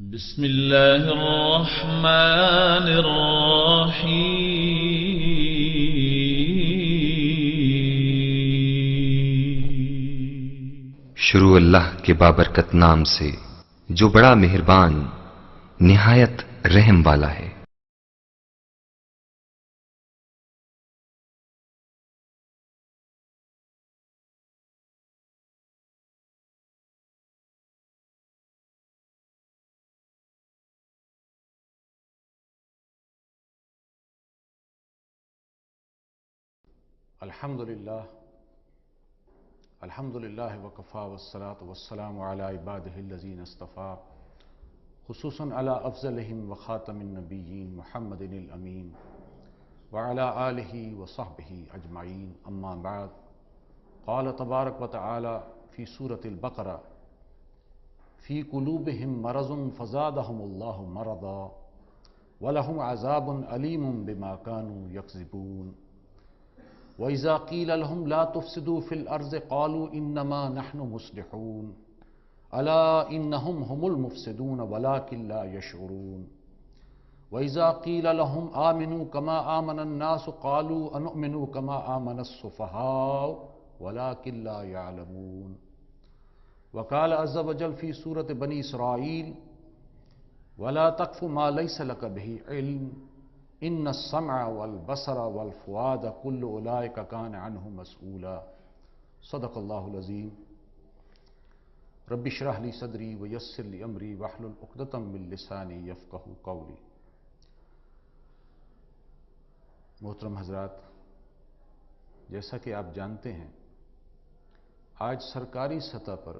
بسم الله الرحمن الرحيم شروع اللہ کے بابرکت نام سے جو بڑا مہربان نہایت رحم والا ہے۔ الحمدللہ وکفا والصلاة والسلام علی عبادہ الذین اصطفیٰ خصوصاً علی افضلہم وخاتم النبیین محمد الامین وعلی آلہ وصحبہ اجمعین اما بعد قال تبارک وتعالی فی سورة البقرہ فی قلوبہم مرض فزادہم اللہ مرضا ولہم عذاب علیم بما كانوا یکذبون وَإِذَا قِيلَ لَهُمْ لَا تُفْسِدُوا فِي الْأَرْضِ قَالُوا إِنَّمَا نَحْنُ مُصْلِحُونَ أَلَا إِنَّهُمْ هُمُ الْمُفْسِدُونَ وَلَكِنْ لَا يَشْعُرُونَ وَإِذَا قِيلَ لَهُمْ آمِنُوا كَمَا آمَنَ النَّاسُ قَالُوا أَنُؤْمِنُ كَمَا آمَنَ السُّفَهَاءُ وَلَكِنْ لَا يَعْلَمُونَ وقال عز وجل في سورة بني إسرائيل وَلَا تَقْفُ مَا لَيْسَ لَكَ بِهِ عِلْمٌ ان السمع والبصر والفؤاد كل اولئک کان عنہ مسئولا صدق اللہ العظیم رب اشرح لی صدری ویسر لی امری واحلل عقدۃ من لسانی یفقہوا قولی۔ محترم حضرات، جیسا کہ آپ جانتے ہیں آج سرکاری سطح پر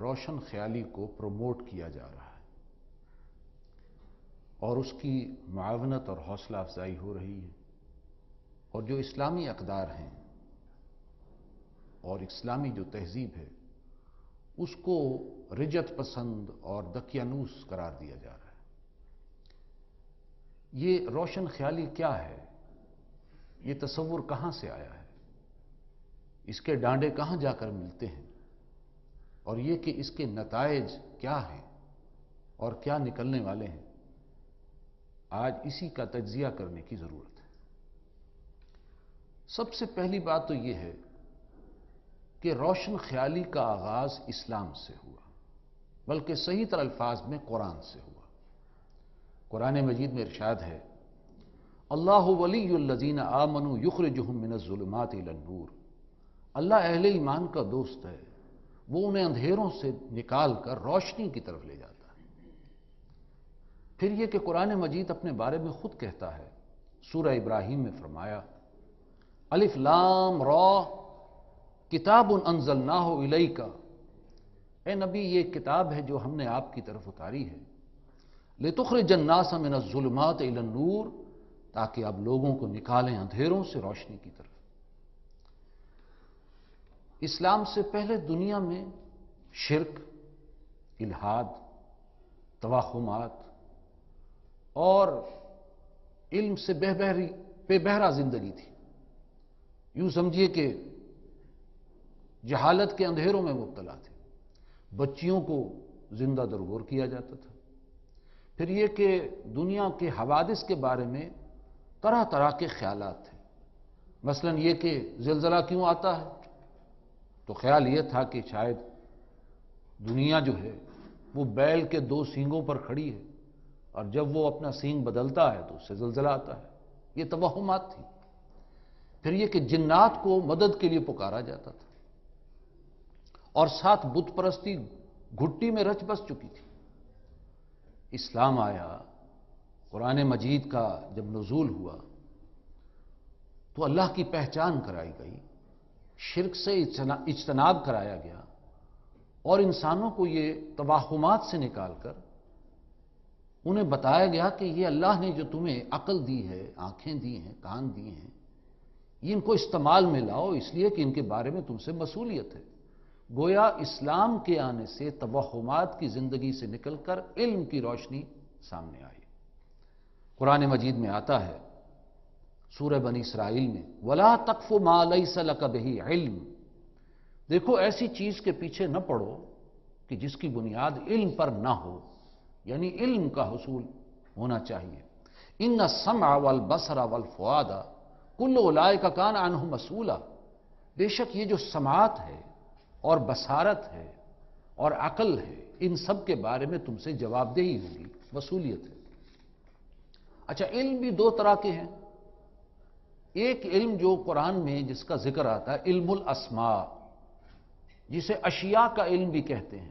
روشن خیالی کو پروموٹ کیا جا رہا ہے اور اس کی معاونت اور حوصلہ افزائی ہو رہی ہے، اور جو اسلامی اقدار ہیں اور اسلامی جو تہذیب ہے اس کو رجت پسند اور دقیانوس قرار دیا جا رہا ہے۔ یہ روشن خیالی کیا ہے؟ یہ تصور کہاں سے آیا ہے؟ اس کے ڈانڈے کہاں جا کر ملتے ہیں؟ اور یہ کہ اس کے نتائج کیا ہیں اور کیا نکلنے والے ہیں؟ آج اسی کا تجزیہ کرنے کی ضرورت ہے۔ سب سے پہلی بات تو یہ ہے کہ روشن خیالی کا آغاز اسلام سے ہوا، بلکہ صحیح تر الفاظ میں قرآن سے ہوا۔ قرآن مجید میں ارشاد ہے اللہ ولی الذین آمنوا یخرجہم من الظلمات الی النور، اللہ اہل ایمان کا دوست ہے، وہ انہیں اندھیروں سے نکال کر روشنی کی طرف لے جاتا ہے۔ پھر یہ کہ قرآن مجید اپنے بارے میں خود کہتا ہے، سورہ ابراہیم میں فرمایا الف لام را کتاب انزلناہ الیک، اے نبی یہ کتاب ہے جو ہم نے آپ کی طرف اتاری ہے، لتخرج الناس من الظلمات الی النور، تاکہ آپ لوگوں کو نکالیں اندھیروں سے روشنی کی طرف۔ اسلام سے پہلے دنیا میں شرک، الحاد، توہمات اور علم سے بے بہرا زندگی تھی۔ یوں سمجھیے کہ جہالت کے اندھیروں میں مبتلا تھے، بچیوں کو زندہ درگور کیا جاتا تھا۔ پھر یہ کہ دنیا کے حوادث کے بارے میں طرح طرح کے خیالات تھے، مثلا یہ کہ زلزلہ کیوں آتا ہے، تو خیال یہ تھا کہ شاید دنیا جو ہے وہ بیل کے دو سینگوں پر کھڑی ہے، اور جب وہ اپنا سینگ بدلتا ہے تو اس سے زلزلہ آتا ہے۔ یہ توہمات تھی۔ پھر یہ کہ جنات کو مدد کے لیے پکارا جاتا تھا، اور ساتھ بت پرستی گھٹی میں رچ بس چکی تھی۔ اسلام آیا، قرآن مجید کا جب نزول ہوا تو اللہ کی پہچان کرائی گئی، شرک سے اجتناب کرایا گیا، اور انسانوں کو یہ توہمات سے نکال کر انہیں بتایا گیا کہ یہ اللہ نے جو تمہیں عقل دی ہے، آنکھیں دی ہیں، کان دی ہیں، یہ ان کو استعمال میں لاؤ، اس لیے کہ ان کے بارے میں تم سے مسئولیت ہے۔ گویا اسلام کے آنے سے توہمات کی زندگی سے نکل کر علم کی روشنی سامنے آئی۔ قرآن مجید میں آتا ہے سورہ بنی اسرائیل میں وَلَا تَقْفُ مَا لَيْسَ لَكَ بِهِ عِلْمٌ، دیکھو ایسی چیز کے پیچھے نہ پڑو کہ جس کی بنیاد علم پر نہ ہو۔ یعنی علم کا حصول ہونا چاہیے۔ ان السمع والبصر والفؤاد کل اولئک کان عنہ مسئولا، بے شک یہ جو سماعت ہے اور بصارت ہے اور عقل ہے، ان سب کے بارے میں تم سے جواب دہی ہوگی، مسئولیت ہے۔ اچھا، علم بھی دو طرح کے ہیں۔ ایک علم جو قرآن میں جس کا ذکر آتا ہے علم الاسماء، جسے اشیاء کا علم بھی کہتے ہیں،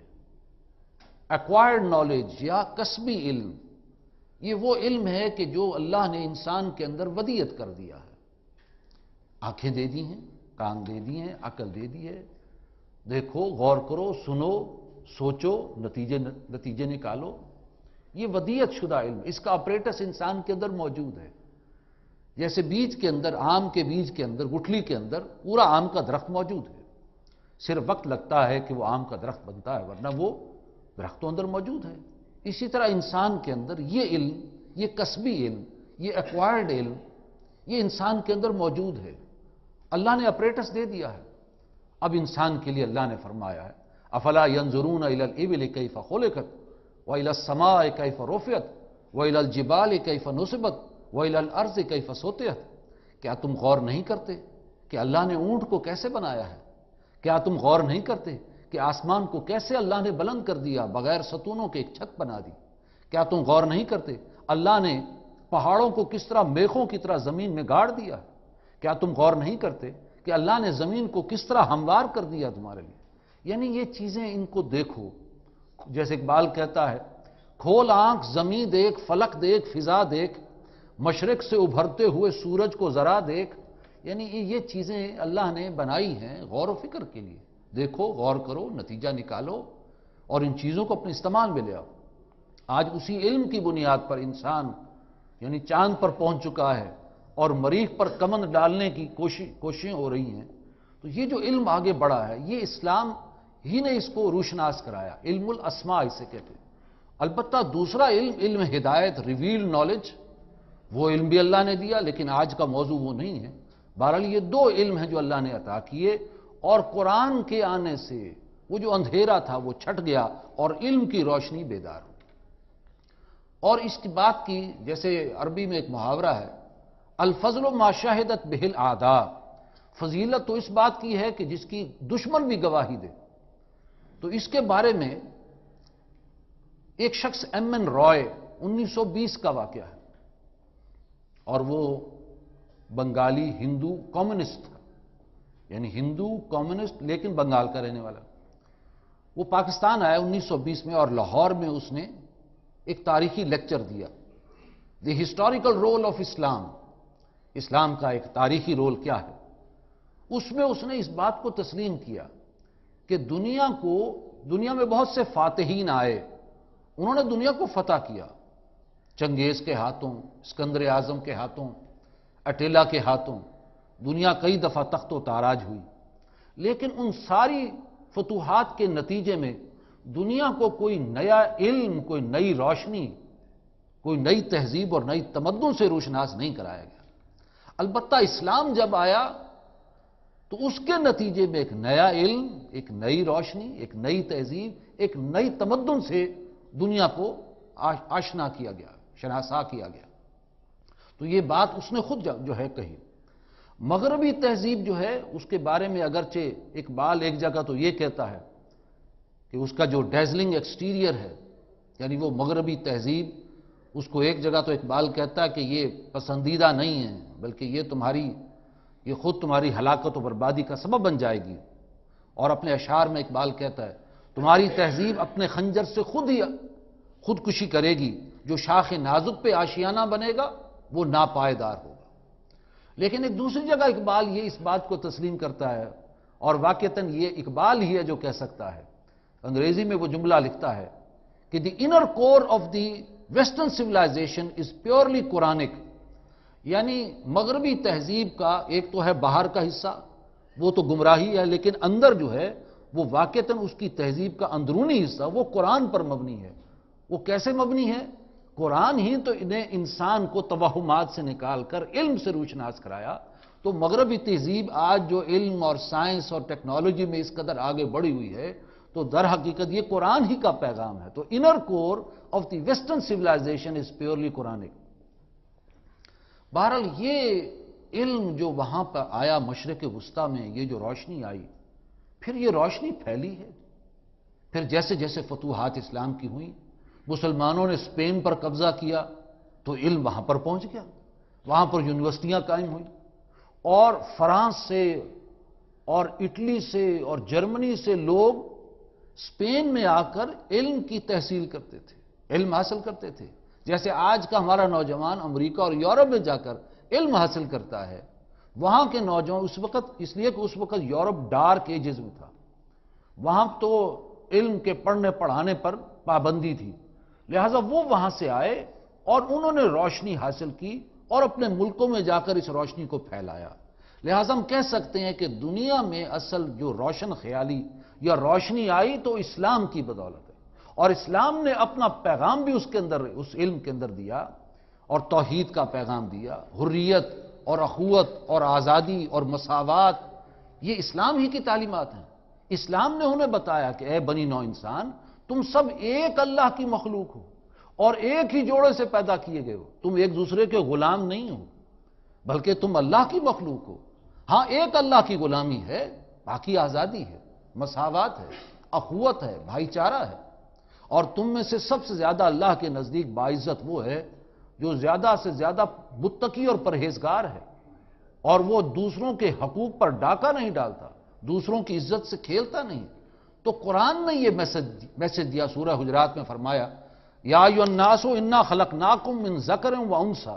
ایکوائرڈ نالج یا کسبی علم۔ یہ وہ علم ہے کہ جو اللہ نے انسان کے اندر ودیت کر دیا ہے، آنکھیں دے دی ہیں، کان دے دی ہیں، عقل دے دی ہے، دیکھو، غور کرو، سنو، سوچو، نتیجے نکالو۔ یہ ودیت شدہ علم، اس کا اپریٹس انسان کے اندر موجود ہے۔ جیسے بیج کے اندر، آم کے بیج کے اندر، گٹھلی کے اندر پورا آم کا درخت موجود ہے، صرف وقت لگتا ہے کہ وہ آم کا درخت بنتا ہے، ورنہ وہ درخت تو اندر موجود ہے۔ اسی طرح انسان کے اندر یہ علم، یہ کسبی علم، یہ ایکوائرڈ علم، یہ انسان کے اندر موجود ہے، اللہ نے اپریٹس دے دیا ہے۔ اب انسان کے لیے اللہ نے فرمایا ہے افلا ينظرون الى الابل كيف خلقت والى السماء كيف رفعت والى الجبال كيف نصبت والى الارض كيف سطحت، کیا تم غور نہیں کرتے کہ اللہ نے اونٹ کو کیسے بنایا ہے؟ کیا تم غور نہیں کرتے کہ آسمان کو کیسے اللہ نے بلند کر دیا، بغیر ستونوں کے ایک چھت بنا دی؟ کیا تم غور نہیں کرتے اللہ نے پہاڑوں کو کس طرح میخوں کی طرح زمین میں گاڑ دیا؟ کیا تم غور نہیں کرتے کہ اللہ نے زمین کو کس طرح ہموار کر دیا تمہارے لیے؟ یعنی یہ چیزیں ان کو دیکھو، جیسے اقبال کہتا ہے کھول آنکھ زمین دیکھ، فلک دیکھ، فضا دیکھ، مشرق سے ابھرتے ہوئے سورج کو ذرا دیکھ۔ یعنی یہ چیزیں اللہ نے بنائی ہیں غور و فکر کے لیے، دیکھو، غور کرو، نتیجہ نکالو اور ان چیزوں کو اپنے استعمال میں لے آؤ۔ آج اسی علم کی بنیاد پر انسان یعنی چاند پر پہنچ چکا ہے اور مریخ پر کمند ڈالنے کی کوششیں ہو رہی ہیں۔ تو یہ جو علم آگے بڑھا ہے، یہ اسلام ہی نے اس کو روشناس کرایا، علم الاسماء اسے کہتے ہیں۔ البتہ دوسرا علم، علم ہدایت، ریویل نالج، وہ علم بھی اللہ نے دیا، لیکن آج کا موضوع وہ نہیں ہے۔ بہرحال یہ دو علم ہیں جو اللہ نے عطا کیے، اور قرآن کے آنے سے وہ جو اندھیرا تھا وہ چھٹ گیا اور علم کی روشنی بیدار ہو۔ اور اس کی بات کی، جیسے عربی میں ایک محاورہ ہے الفضل ما شہدت بہ الاعداء، فضیلت تو اس بات کی ہے کہ جس کی دشمن بھی گواہی دے۔ تو اس کے بارے میں ایک شخص ایم این رائے 1920 کا واقعہ ہے، اور وہ بنگالی ہندو کمیونسٹ تھا، یعنی ہندو کمیونسٹ لیکن بنگال کا رہنے والا۔ وہ پاکستان آیا 1920 میں، اور لاہور میں اس نے ایک تاریخی لیکچر دیا، دی ہسٹوریکل رول آف اسلام، اسلام کا ایک تاریخی رول کیا ہے۔ اس میں اس نے اس بات کو تسلیم کیا کہ دنیا میں بہت سے فاتحین آئے، انہوں نے دنیا کو فتح کیا، چنگیز کے ہاتھوں، اسکندر اعظم کے ہاتھوں، اٹیلا کے ہاتھوں، دنیا کئی دفعہ تخت و تاراج ہوئی، لیکن ان ساری فتوحات کے نتیجے میں دنیا کو کوئی نیا علم، کوئی نئی روشنی، کوئی نئی تہذیب اور نئی تمدن سے روشناس نہیں کرایا گیا۔ البتہ اسلام جب آیا تو اس کے نتیجے میں ایک نیا علم، ایک نئی روشنی، ایک نئی تہذیب، ایک نئی تمدن سے دنیا کو آشنا کیا گیا، شناسا کیا گیا۔ تو یہ بات اس نے خود جو ہے کہی۔ مغربی تہذیب جو ہے اس کے بارے میں اگرچہ اقبال ایک جگہ تو یہ کہتا ہے کہ اس کا جو ڈیزلنگ ایکسٹیریئر ہے، یعنی وہ مغربی تہذیب، اس کو ایک جگہ تو اقبال کہتا ہے کہ یہ پسندیدہ نہیں ہے، بلکہ یہ خود تمہاری ہلاکت و بربادی کا سبب بن جائے گی۔ اور اپنے اشعار میں اقبال کہتا ہے تمہاری تہذیب اپنے خنجر سے خودکشی کرے گی، جو شاخ نازک پہ آشیانہ بنے گا وہ ناپائیدار ہوگا۔ لیکن ایک دوسری جگہ اقبال یہ اس بات کو تسلیم کرتا ہے، اور واقعتاً یہ اقبال ہی ہے جو کہہ سکتا ہے، انگریزی میں وہ جملہ لکھتا ہے کہ the inner core of the western civilisation is purely Quranic, یعنی مغربی تہذیب کا ایک تو ہے باہر کا حصہ، وہ تو گمراہی ہے، لیکن اندر جو ہے وہ واقعتاً اس کی تہذیب کا اندرونی حصہ وہ قرآن پر مبنی ہے۔ وہ کیسے مبنی ہے؟ قرآن ہی تو انہیں انسان کو توہمات سے نکال کر علم سے روشناس کرایا۔ تو مغربی تہذیب آج جو علم اور سائنس اور ٹیکنالوجی میں اس قدر آگے بڑھی ہوئی ہے، تو در حقیقت یہ قرآن ہی کا پیغام ہے. تو inner core of the western civilisation is purely Quranic. بہرحال یہ علم جو وہاں پر آیا مشرق وسطیٰ میں، یہ جو روشنی آئی، پھر یہ روشنی پھیلی ہے. پھر جیسے جیسے فتوحات اسلام کی ہوئیں، مسلمانوں نے اسپین پر قبضہ کیا تو علم وہاں پر پہنچ گیا، وہاں پر یونیورسٹیاں قائم ہوئیں، اور فرانس سے اور اٹلی سے اور جرمنی سے لوگ اسپین میں آ کر علم کی تحصیل کرتے تھے، علم حاصل کرتے تھے. جیسے آج کا ہمارا نوجوان امریکہ اور یورپ میں جا کر علم حاصل کرتا ہے، وہاں کے نوجوان اس وقت، اس لیے کہ اس وقت یورپ ڈارک ایجز میں تھا، وہاں تو علم کے پڑھنے پڑھانے پر پابندی تھی، لہذا وہ وہاں سے آئے اور انہوں نے روشنی حاصل کی اور اپنے ملکوں میں جا کر اس روشنی کو پھیلایا. لہذا ہم کہہ سکتے ہیں کہ دنیا میں اصل جو روشن خیالی یا روشنی آئی تو اسلام کی بدولت ہے، اور اسلام نے اپنا پیغام بھی اس کے اندر، اس علم کے اندر دیا، اور توحید کا پیغام دیا، حریت اور اخوت اور آزادی اور مساوات. یہ اسلام ہی کی تعلیمات ہیں. اسلام نے انہیں بتایا کہ اے بنی نوع انسان، تم سب ایک اللہ کی مخلوق ہو اور ایک ہی جوڑے سے پیدا کیے گئے ہو. تم ایک دوسرے کے غلام نہیں ہو، بلکہ تم اللہ کی مخلوق ہو. ہاں ایک اللہ کی غلامی ہے، باقی آزادی ہے، مساوات ہے، اخوت ہے، بھائی چارہ ہے. اور تم میں سے سب سے زیادہ اللہ کے نزدیک باعزت وہ ہے جو زیادہ سے زیادہ متقی اور پرہیزگار ہے، اور وہ دوسروں کے حقوق پر ڈاکہ نہیں ڈالتا، دوسروں کی عزت سے کھیلتا نہیں. تو قرآن نے یہ میسج دیا. سورہ حجرات میں فرمایا یا ایھا الناس انا خلقناکم من ذکر و انثی،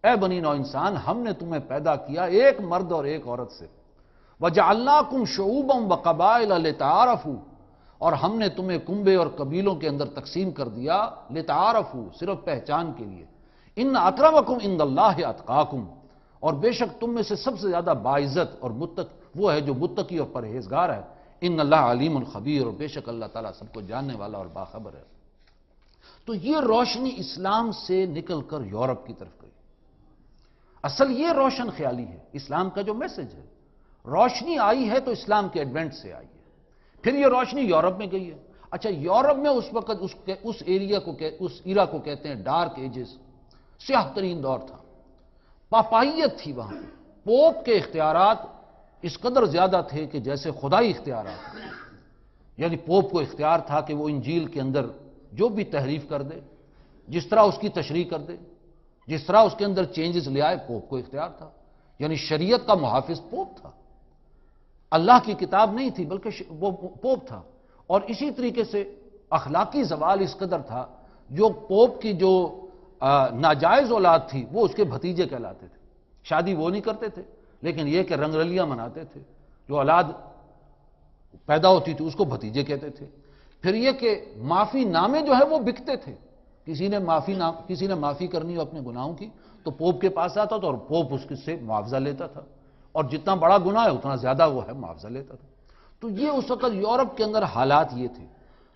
اے بنی نوع انسان، ہم نے تمہیں پیدا کیا ایک مرد اور ایک عورت سے. وجعلناکم شعوبا وقبائل لتعارفوا، اور ہم نے تمہیں کنبے اور قبیلوں کے اندر تقسیم کر دیا، لتعارفوا، صرف پہچان کے لیے. ان اکرمکم عند اللہ اتقاکم، اور بے شک تم میں سے سب سے زیادہ باعزت اور وہ ہے جو متقی اور پرہیزگار ہے. ان اللہ علیم خبیر، اور بے شک اللہ تعالیٰ سب کو جاننے والا اور باخبر ہے. تو یہ روشنی اسلام سے نکل کر یورپ کی طرف گئی. اصل یہ روشن خیالی ہے اسلام کا جو میسج ہے. روشنی آئی ہے تو اسلام کے ایڈوینٹ سے آئی ہے. پھر یہ روشنی یورپ میں گئی ہے. اچھا، یورپ میں اس وقت اس ایرا کو کہتے ہیں ڈارک ایجز، سیاہ ترین دور تھا، پاپائیت تھی. وہاں پوپ کے اختیارات اس قدر زیادہ تھے کہ جیسے خدائی اختیارات تھے. یعنی پوپ کو اختیار تھا کہ وہ انجیل کے اندر جو بھی تحریف کر دے، جس طرح اس کی تشریح کر دے، جس طرح اس کے اندر چینجز لے آئے، پوپ کو اختیار تھا. یعنی شریعت کا محافظ پوپ تھا، اللہ کی کتاب نہیں تھی بلکہ وہ پوپ تھا. اور اسی طریقے سے اخلاقی زوال اس قدر تھا، جو پوپ کی جو ناجائز اولاد تھی وہ اس کے بھتیجے کہلاتے تھے. شادی وہ نہیں کرتے تھے، لیکن یہ کہ رنگ رلیاں مناتے تھے. جو اولاد پیدا ہوتی تھی اس کو بھتیجے کہتے تھے. پھر یہ کہ معافی نامے جو ہے وہ بکتے تھے. کسی نے معافی کرنی ہو اپنے گناہوں کی تو پوپ کے پاس آتا تھا، اور پوپ اس سے معاوضہ لیتا تھا، اور جتنا بڑا گناہ ہے اتنا زیادہ وہ ہے معاوضہ لیتا تھا. تو یہ اس وقت یورپ کے اندر حالات یہ تھے.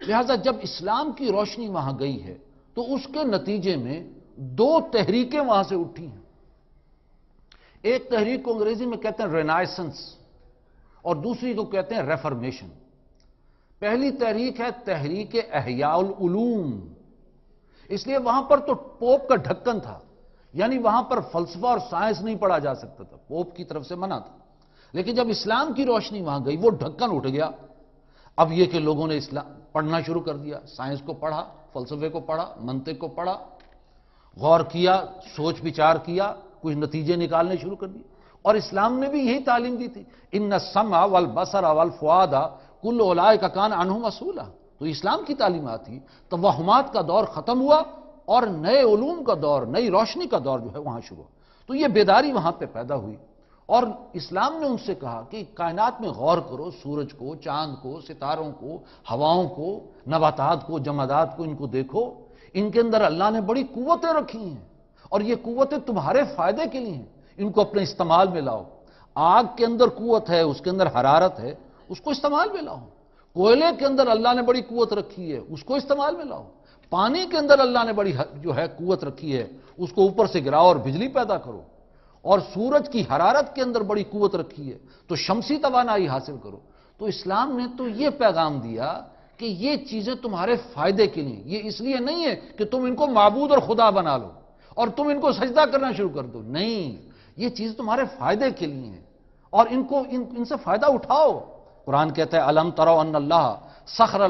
لہذا جب اسلام کی روشنی وہاں گئی ہے تو اس کے نتیجے میں دو تحریکیں وہاں سے اٹھی ہیں. ایک تحریک کو انگریزی میں کہتے ہیں رینائسنس، اور دوسری کو کہتے ہیں ریفرمیشن. پہلی تحریک ہے تحریک احیاء العلوم. اس لیے وہاں پر تو پوپ کا ڈھکن تھا، یعنی وہاں پر فلسفہ اور سائنس نہیں پڑھا جا سکتا تھا، پوپ کی طرف سے منع تھا. لیکن جب اسلام کی روشنی وہاں گئی وہ ڈھکن اٹھ گیا. اب یہ کہ لوگوں نے اسلام پڑھنا شروع کر دیا، سائنس کو پڑھا، فلسفے کو پڑھا، منطق کو پڑھا، غور کیا، سوچ بچار کیا، کچھ نتیجے نکالنے شروع کر دیے. اور اسلام نے بھی یہی تعلیم دی تھی، ان السمع والبصر والفؤاد کل اولئک کان عنہ مسئولا. تو اسلام کی تعلیمات تھی. توہمات کا دور ختم ہوا اور نئے علوم کا دور، نئی روشنی کا دور جو ہے وہاں شروع. تو یہ بیداری وہاں پہ پیدا ہوئی، اور اسلام نے ان سے کہا کہ کائنات میں غور کرو، سورج کو، چاند کو، ستاروں کو، ہواؤں کو، نباتات کو، جمادات کو، ان کو دیکھو. ان کے اندر اللہ نے بڑی قوتیں رکھی ہیں، اور یہ قوتیں تمہارے فائدے کے لیے ہیں. ان کو اپنے استعمال میں لاؤ. آگ کے اندر قوت ہے، اس کے اندر حرارت ہے، اس کو استعمال میں لاؤ. کوئلے کے اندر اللہ نے بڑی قوت رکھی ہے، اس کو استعمال میں لاؤ. پانی کے اندر اللہ نے بڑی جو ہے قوت رکھی ہے، اس کو اوپر سے گراؤ اور بجلی پیدا کرو. اور سورج کی حرارت کے اندر بڑی قوت رکھی ہے، تو شمسی توانائی حاصل کرو. تو اسلام نے تو یہ پیغام دیا کہ یہ چیزیں تمہارے فائدے کے لیے، یہ اس لیے نہیں ہے کہ تم ان کو معبود اور خدا بنا لو اور تم ان کو سجدہ کرنا شروع کر دو، نہیں، یہ چیز تمہارے فائدے کے لیے ہے اور ان سے فائدہ اٹھاؤ۔ قرآن کہتا ہے الم تروا ان اللہ سخر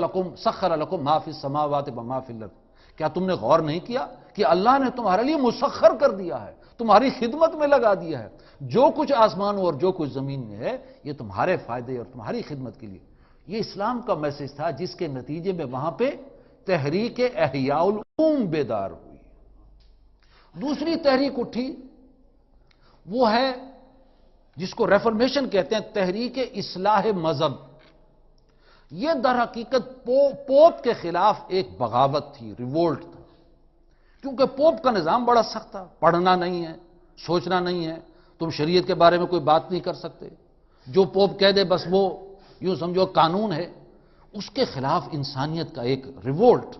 لکم ما فی السماوات و ما فی الارض، کیا تم نے غور نہیں کیا کہ اللہ نے تمہارے لیے مسخر کر دیا ہے، تمہاری خدمت میں لگا دیا ہے، جو کچھ آسمانوں اور جو کچھ زمین میں ہے یہ تمہارے فائدے اور تمہاری خدمت کے لیے۔ یہ اسلام کا میسج تھا جس کے نتیجے میں وہاں پہ تحریک احیاء العلوم بیدار ہوئی۔ دوسری تحریک اٹھی وہ ہے جس کو ریفارمیشن کہتے ہیں، تحریک اصلاح مذہب۔ یہ در حقیقت پوپ کے خلاف ایک بغاوت تھی، ریوولٹ تھا، کیونکہ پوپ کا نظام بڑا سخت تھا، پڑھنا نہیں ہے، سوچنا نہیں ہے، تم شریعت کے بارے میں کوئی بات نہیں کر سکتے، جو پوپ کہہ دے بس وہ یوں سمجھو قانون ہے۔ اس کے خلاف انسانیت کا ایک ریوولٹ،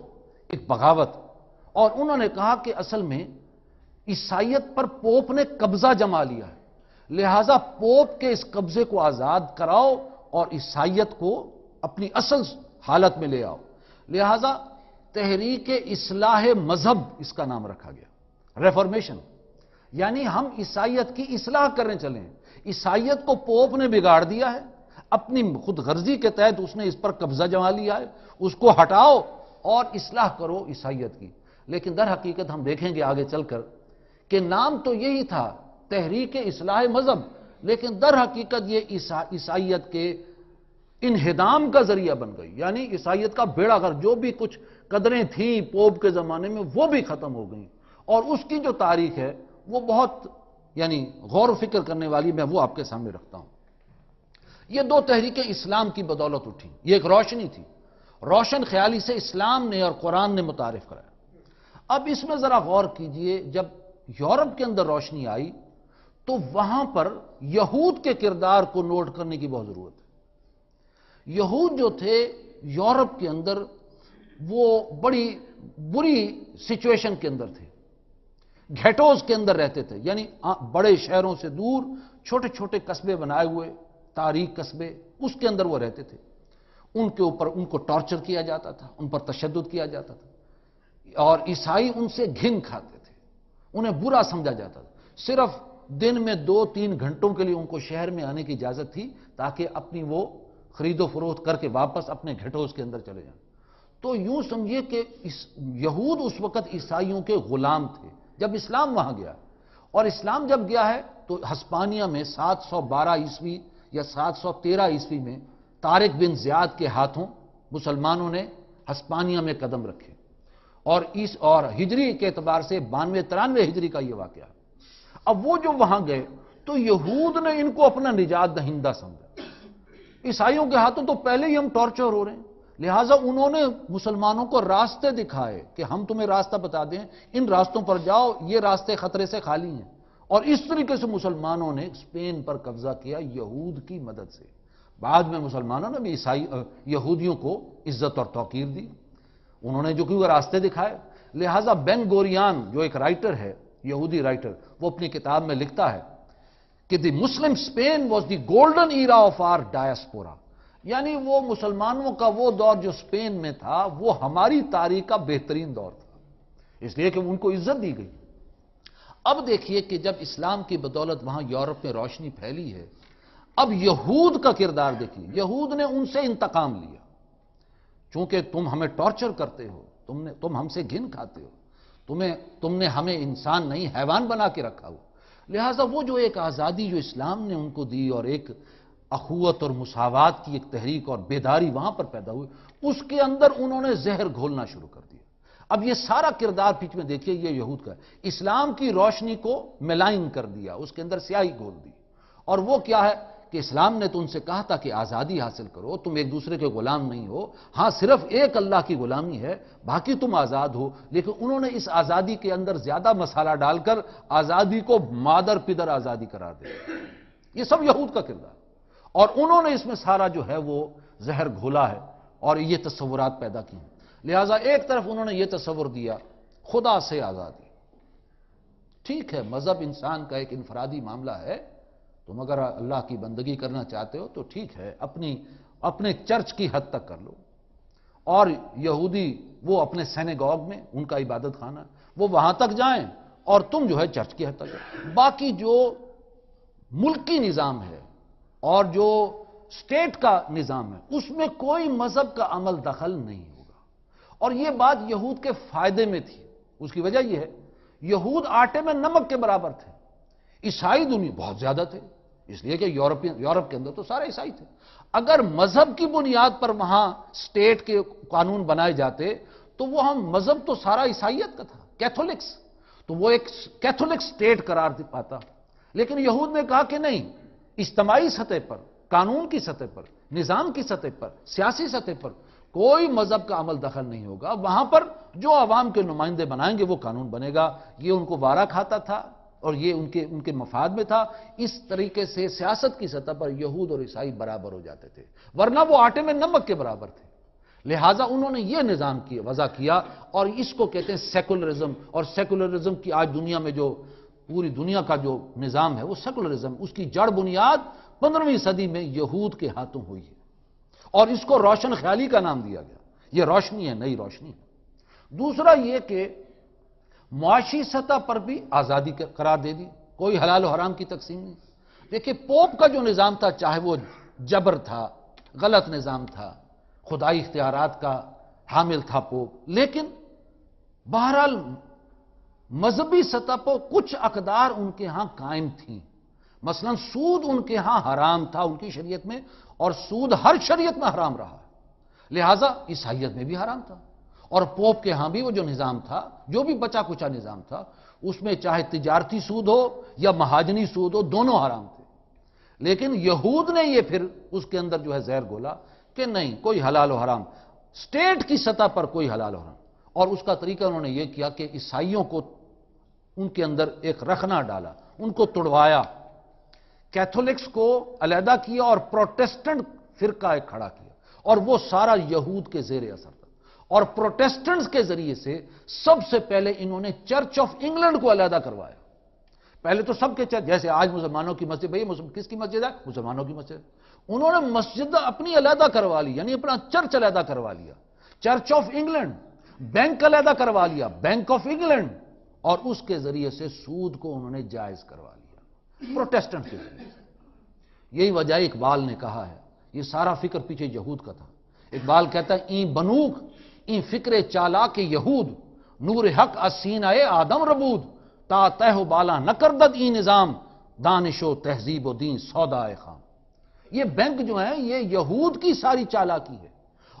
ایک بغاوت، اور انہوں نے کہا کہ اصل میں عیسائیت پر پوپ نے قبضہ جما لیا ہے، لہذا پوپ کے اس قبضے کو آزاد کراؤ اور عیسائیت کو اپنی اصل حالت میں لے آؤ، لہذا تحریک اصلاح مذہب اس کا نام رکھا گیا، ریفارمیشن، یعنی ہم عیسائیت کی اصلاح کرنے چلیں۔ عیسائیت کو پوپ نے بگاڑ دیا ہے، اپنی خود غرضی کے تحت اس نے اس پر قبضہ جما لیا ہے، اس کو ہٹاؤ اور اصلاح کرو عیسائیت کی۔ لیکن در حقیقت ہم دیکھیں گے آگے چل کر کہ نام تو یہی تھا تحریک اصلاح مذہب، لیکن در حقیقت یہ عیسائیت کے انہدام کا ذریعہ بن گئی، یعنی عیسائیت کا بیڑا غرق، جو بھی کچھ قدریں تھیں پوپ کے زمانے میں وہ بھی ختم ہو گئیں، اور اس کی جو تاریخ ہے وہ بہت یعنی غور و فکر کرنے والی، میں وہ آپ کے سامنے رکھتا ہوں۔ یہ دو تحریکیں اسلام کی بدولت اٹھی، یہ ایک روشنی تھی، روشن خیالی سے اسلام نے اور قرآن نے متعارف کرایا۔ اب اس میں ذرا غور کیجئے، جب یورپ کے اندر روشنی آئی تو وہاں پر یہود کے کردار کو نوٹ کرنے کی بہت ضرورت ہے۔ یہود جو تھے یورپ کے اندر وہ بڑی بری سچویشن کے اندر تھے، گھیٹوز کے اندر رہتے تھے، یعنی بڑے شہروں سے دور چھوٹے چھوٹے قصبے بنائے ہوئے، تاریک قصبے، اس کے اندر وہ رہتے تھے۔ ان کے اوپر ان کو ٹارچر کیا جاتا تھا، ان پر تشدد کیا جاتا تھا، اور عیسائی ان سے گھن کھاتے تھے، انہیں برا سمجھا جاتا تھا۔ صرف دن میں 2-3 گھنٹوں کے لیے ان کو شہر میں آنے کی اجازت تھی تاکہ اپنی وہ خرید و فروخت کر کے واپس اپنے گھٹوز کے اندر چلے جائیں۔ تو یوں سمجھیے کہ یہود اس وقت عیسائیوں کے غلام تھے جب اسلام وہاں گیا، اور اسلام جب گیا ہے تو ہسپانیہ میں 712 عیسوی یا 713 عیسوی میں طارق بن زیاد کے ہاتھوں مسلمانوں نے ہسپانیہ میں قدم رکھے، اور ہجری کے اعتبار سے 92-93 ہجری کا یہ واقعہ۔ اب وہ جو وہاں گئے تو یہود نے ان کو اپنا نجات دہندہ سمجھا، عیسائیوں کے ہاتھوں تو پہلے ہی ہم ٹارچر ہو رہے ہیں، لہٰذا انہوں نے مسلمانوں کو راستے دکھائے کہ ہم تمہیں راستہ بتا دیں، ان راستوں پر جاؤ، یہ راستے خطرے سے خالی ہیں، اور اس طریقے سے مسلمانوں نے اسپین پر قبضہ کیا یہود کی مدد سے۔ بعد میں مسلمانوں نے بھی یہودیوں کو عزت اور توقیر دی، انہوں نے جو کہ وہ راستے دکھائے۔ لہٰذا بین گوریان جو ایک رائٹر ہے، یہودی رائٹر، وہ اپنی کتاب میں لکھتا ہے کہ the Muslim Spain was the golden era of our diaspora, یعنی وہ مسلمانوں کا وہ دور جو اسپین میں تھا وہ ہماری تاریخ کا بہترین دور تھا، اس لیے کہ ان کو عزت دی گئی۔ اب دیکھیے کہ جب اسلام کی بدولت وہاں یورپ میں روشنی پھیلی ہے، اب یہود کا کردار دیکھیے، یہود نے ان سے انتقام لیا، چونکہ تم ہمیں ٹارچر کرتے ہو، تم ہم سے گھن کھاتے ہو، تم نے ہمیں انسان نہیں حیوان بنا کے رکھا ہو، لہٰذا وہ جو ایک آزادی جو اسلام نے ان کو دی اور ایک اخوت اور مساوات کی ایک تحریک اور بیداری وہاں پر پیدا ہوئی، اس کے اندر انہوں نے زہر گھولنا شروع کر دیا۔ اب یہ سارا کردار پیچھے میں دیکھیے، یہ یہود کا ہے، اسلام کی روشنی کو ملائن کر دیا، اس کے اندر سیاہی گھول دی، اور وہ کیا ہے کہ اسلام نے تو ان سے کہا تھا کہ آزادی حاصل کرو، تم ایک دوسرے کے غلام نہیں ہو، ہاں صرف ایک اللہ کی غلامی ہے، باقی تم آزاد ہو، لیکن انہوں نے اس آزادی کے اندر زیادہ مسالہ ڈال کر آزادی کو مادر پدر آزادی قرار دیا۔ یہ سب یہود کا کردار، اور انہوں نے اس میں سارا جو ہے وہ زہر گھولا ہے اور یہ تصورات پیدا کی ہیں۔ لہٰذا ایک طرف انہوں نے یہ تصور دیا خدا سے آزادی، ٹھیک ہے مذہب انسان کا ایک انفرادی معاملہ ہے، تم اگر اللہ کی بندگی کرنا چاہتے ہو تو ٹھیک ہے، اپنی اپنے چرچ کی حد تک کر لو، اور یہودی وہ اپنے سینیگوگ میں، ان کا عبادت خانہ، وہ وہاں تک جائیں، اور تم جو ہے چرچ کی حد تک جائیں۔ باقی جو ملکی نظام ہے اور جو اسٹیٹ کا نظام ہے اس میں کوئی مذہب کا عمل دخل نہیں ہوگا۔ اور یہ بات یہود کے فائدے میں تھی۔ اس کی وجہ یہ ہے، یہود آٹے میں نمک کے برابر تھے، عیسائی دنیا بہت زیادہ تھے، اس لیے کہ یورپ کے اندر تو سارے عیسائی تھے۔ اگر مذہب کی بنیاد پر وہاں اسٹیٹ کے قانون بنائے جاتے تو وہ ہم مذہب تو سارا عیسائیت کا تھا، کیتھولکس، تو وہ ایک کیتھولک اسٹیٹ قرار پاتا۔ لیکن یہود نے کہا کہ نہیں، اجتماعی سطح پر، قانون کی سطح پر، نظام کی سطح پر، سیاسی سطح پر کوئی مذہب کا عمل دخل نہیں ہوگا، وہاں پر جو عوام کے نمائندے بنائیں گے وہ قانون بنے گا۔ یہ ان کو وارا کھاتا تھا اور یہ ان کے مفاد میں تھا۔ اس طریقے سے سیاست کی سطح پر یہود اور عیسائی برابر ہو جاتے تھے، ورنہ وہ آٹے میں نمک کے برابر تھے۔ لہٰذا انہوں نے یہ نظام وضع کیا، اور اس کو کہتے ہیں سیکولرزم۔ اور سیکولرزم کی آج دنیا میں جو پوری دنیا کا جو نظام ہے وہ سیکولرزم، اس کی جڑ بنیاد 15ویں صدی میں یہود کے ہاتھوں ہوئی ہے، اور اس کو روشن خیالی کا نام دیا گیا۔ یہ روشنی ہے، نئی روشنی ہے۔ دوسرا یہ کہ معاشی سطح پر بھی آزادی قرار دے دی، کوئی حلال و حرام کی تقسیم نہیں۔ دیکھیں پوپ کا جو نظام تھا، چاہے وہ جبر تھا، غلط نظام تھا، خدائی اختیارات کا حامل تھا پوپ، لیکن بہرحال مذہبی سطح پر کچھ اقدار ان کے ہاں قائم تھیں۔ مثلا سود ان کے ہاں حرام تھا ان کی شریعت میں، اور سود ہر شریعت میں حرام رہا، لہٰذا عیسائیت میں بھی حرام تھا۔ اور پوپ کے ہاں بھی وہ جو نظام تھا، جو بھی بچا کچا نظام تھا، اس میں چاہے تجارتی سود ہو یا مہاجنی سود ہو، دونوں حرام تھے۔ لیکن یہود نے یہ پھر اس کے اندر جو ہے زہر گھولا کہ نہیں، کوئی حلال و حرام، اسٹیٹ کی سطح پر کوئی حلال و حرام۔ اور اس کا طریقہ انہوں نے یہ کیا کہ عیسائیوں کو ان کے اندر ایک رخنا ڈالا، ان کو توڑوایا، کیتھولکس کو علیحدہ کیا اور پروٹیسٹنٹ فرقہ ایک کھڑا کیا، اور وہ سارا یہود کے زیر اثر تھا۔ اور پروٹیسٹنٹس کے ذریعے سے سب سے پہلے انہوں نے چرچ آف انگلینڈ کو علیحدہ کروایا۔ پہلے تو سب کے چرچ، جیسے آج مسلمانوں کی مسجد، بھئی کس کی مسجد ہے؟ مسلمانوں کی مسجد۔ انہوں نے مسجد اپنی علیحدہ کروا لی، یعنی اپنا چرچ علیحدہ کروا لیا، چرچ آف انگلینڈ، بینک علیحدہ کروا لیا، بینک آف انگلینڈ، اور اس کے ذریعے سے سود کو انہوں نے جائز کروا لیا، پروٹیسٹنٹ کے ذریعے سے۔ یہی وجہ اقبال نے کہا ہے، یہ سارا فکر پیچھے یہود کا تھا۔ اقبال کہتا ہے این بنوک این فکر چالاک یہود، نور حق اسینہ آدم ربود، تا تہ و بالا نہ کردد این نظام، دانش و تہذیب و دین سودا خام۔ یہ بینک جو ہیں یہ یہود کی ساری چالاکی ہے،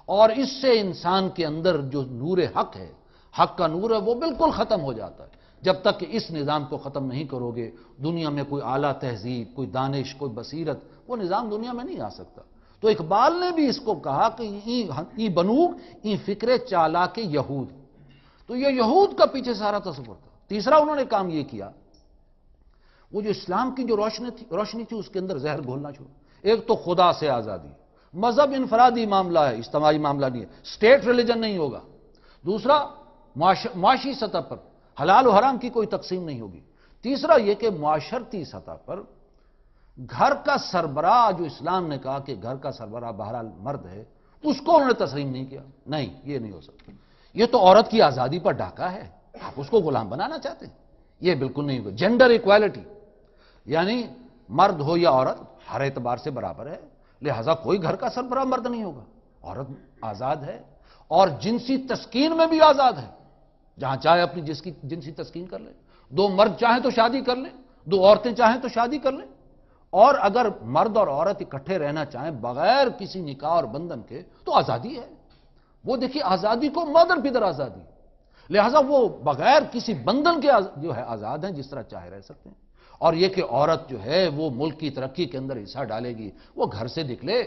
اور اس سے انسان کے اندر جو نور حق ہے، حق کا نور ہے، وہ بالکل ختم ہو جاتا ہے۔ جب تک کہ اس نظام کو ختم نہیں کرو گے، دنیا میں کوئی اعلیٰ تہذیب، کوئی دانش، کوئی بصیرت، وہ نظام دنیا میں نہیں آ سکتا۔ تو اقبال نے بھی اس کو کہا کہ ای بنوک ای فکر چالاک یہود۔ تو یہ یہود کا پیچھے سارا تصور تھا۔ تیسرا انہوں نے کام یہ کیا، وہ جو اسلام کی جو روشنی تھی اس کے اندر زہر گھولنا چھوڑا۔ ایک تو خدا سے آزادی، مذہب انفرادی معاملہ ہے، اجتماعی معاملہ نہیں ہے، اسٹیٹ ریلیجن نہیں ہوگا۔ دوسرا معاشی سطح پر حلال و حرام کی کوئی تقسیم نہیں ہوگی۔ تیسرا یہ کہ معاشرتی سطح پر گھر کا سربراہ، جو اسلام نے کہا کہ گھر کا سربراہ بہرحال مرد ہے، اس کو انہوں نے تسلیم نہیں کیا۔ نہیں، یہ نہیں ہو سکتا، یہ تو عورت کی آزادی پر ڈاکہ ہے، آپ اس کو غلام بنانا چاہتے ہیں، یہ بالکل نہیں ہوگا۔ جینڈر ایکویلٹی، یعنی مرد ہو یا عورت ہر اعتبار سے برابر ہے، لہذا کوئی گھر کا سربراہ مرد نہیں ہوگا، عورت آزاد ہے، اور جنسی تسکین میں بھی آزاد ہے، جہاں چاہے اپنی جنسی تسکین کر لیں، دو مرد چاہیں تو شادی کر لیں، دو عورتیں چاہیں تو شادی کر لیں، اور اگر مرد اور عورت اکٹھے رہنا چاہیں بغیر کسی نکاح اور بندھن کے تو آزادی ہے۔ وہ دیکھیے آزادی کو مادر پدر آزادی، لہذا وہ بغیر کسی بندھن کے جو ہے آزاد ہیں، جس طرح چاہے رہ سکتے ہیں۔ اور یہ کہ عورت جو ہے وہ ملک کی ترقی کے اندر حصہ ڈالے گی، وہ گھر سے نکلے،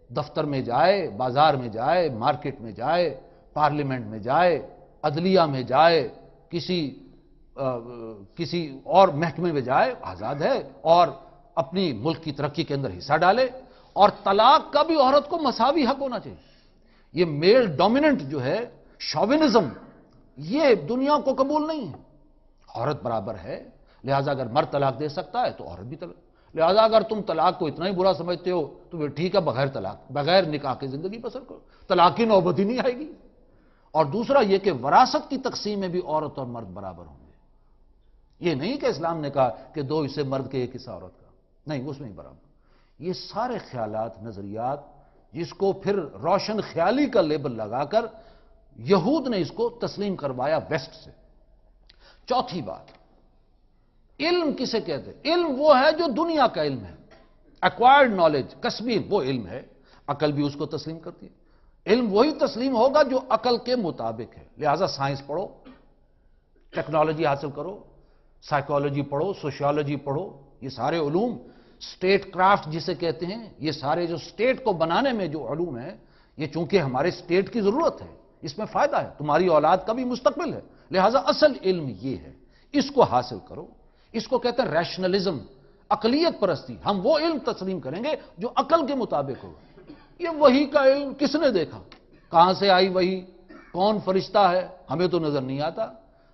دفتر میں جائے، بازار میں جائے، مارکیٹ میں جائے، پارلیمنٹ میں جائے، عدلیہ میں جائے، کسی اور محکمے میں جائے، آزاد ہے، اور اپنی ملک کی ترقی کے اندر حصہ ڈالے۔ اور طلاق کا بھی عورت کو مساوی حق ہونا چاہیے۔ یہ میل ڈومیننٹ جو ہے شوونزم، یہ دنیا کو قبول نہیں ہے۔ عورت برابر ہے، لہذا اگر مرد طلاق دے سکتا ہے تو عورت بھی طلاق، لہذا اگر تم طلاق کو اتنا ہی برا سمجھتے ہو تو پھر ٹھیک ہے، بغیر طلاق، بغیر نکاح کی زندگی بسر کرو، طلاق کی نوبت ہی نہیں آئے گی۔ اور دوسرا یہ کہ وراثت کی تقسیم میں بھی عورت اور مرد برابر ہوں گے۔ یہ نہیں کہ اسلام نے کہا کہ 2 حصے مرد کے 1 حصہ عورت کا، نہیں، اس میں ہی برابر۔ یہ سارے خیالات، نظریات، جس کو پھر روشن خیالی کا لیبل لگا کر یہود نے اس کو تسلیم کروایا ویسٹ سے۔ چوتھی بات، علم کسے کہتے ہیں؟ علم وہ ہے جو دنیا کا علم ہے، ایکوائرڈ نالج، کسبی وہ علم ہے، عقل بھی اس کو تسلیم کرتی ہے۔ علم وہی تسلیم ہوگا جو عقل کے مطابق ہے۔ لہذا سائنس پڑھو، ٹیکنالوجی حاصل کرو، سائیکالوجی پڑھو، سوشیالوجی پڑھو، یہ سارے علوم، سٹیٹ کرافٹ جسے کہتے ہیں، یہ سارے جو سٹیٹ کو بنانے میں جو علوم ہیں، یہ چونکہ ہمارے سٹیٹ کی ضرورت ہے، اس میں فائدہ ہے، تمہاری اولاد کا بھی مستقبل ہے، لہذا اصل علم یہ ہے، اس کو حاصل کرو۔ اس کو کہتے ہیں ریشنلزم، عقلیت پرستی۔ ہم وہ علم تسلیم کریں گے جو عقل کے مطابق ہوگا۔ یہ وحی کا علم کس نے دیکھا؟ کہاں سے آئی وحی؟ کون فرشتہ ہے؟ ہمیں تو نظر نہیں آتا،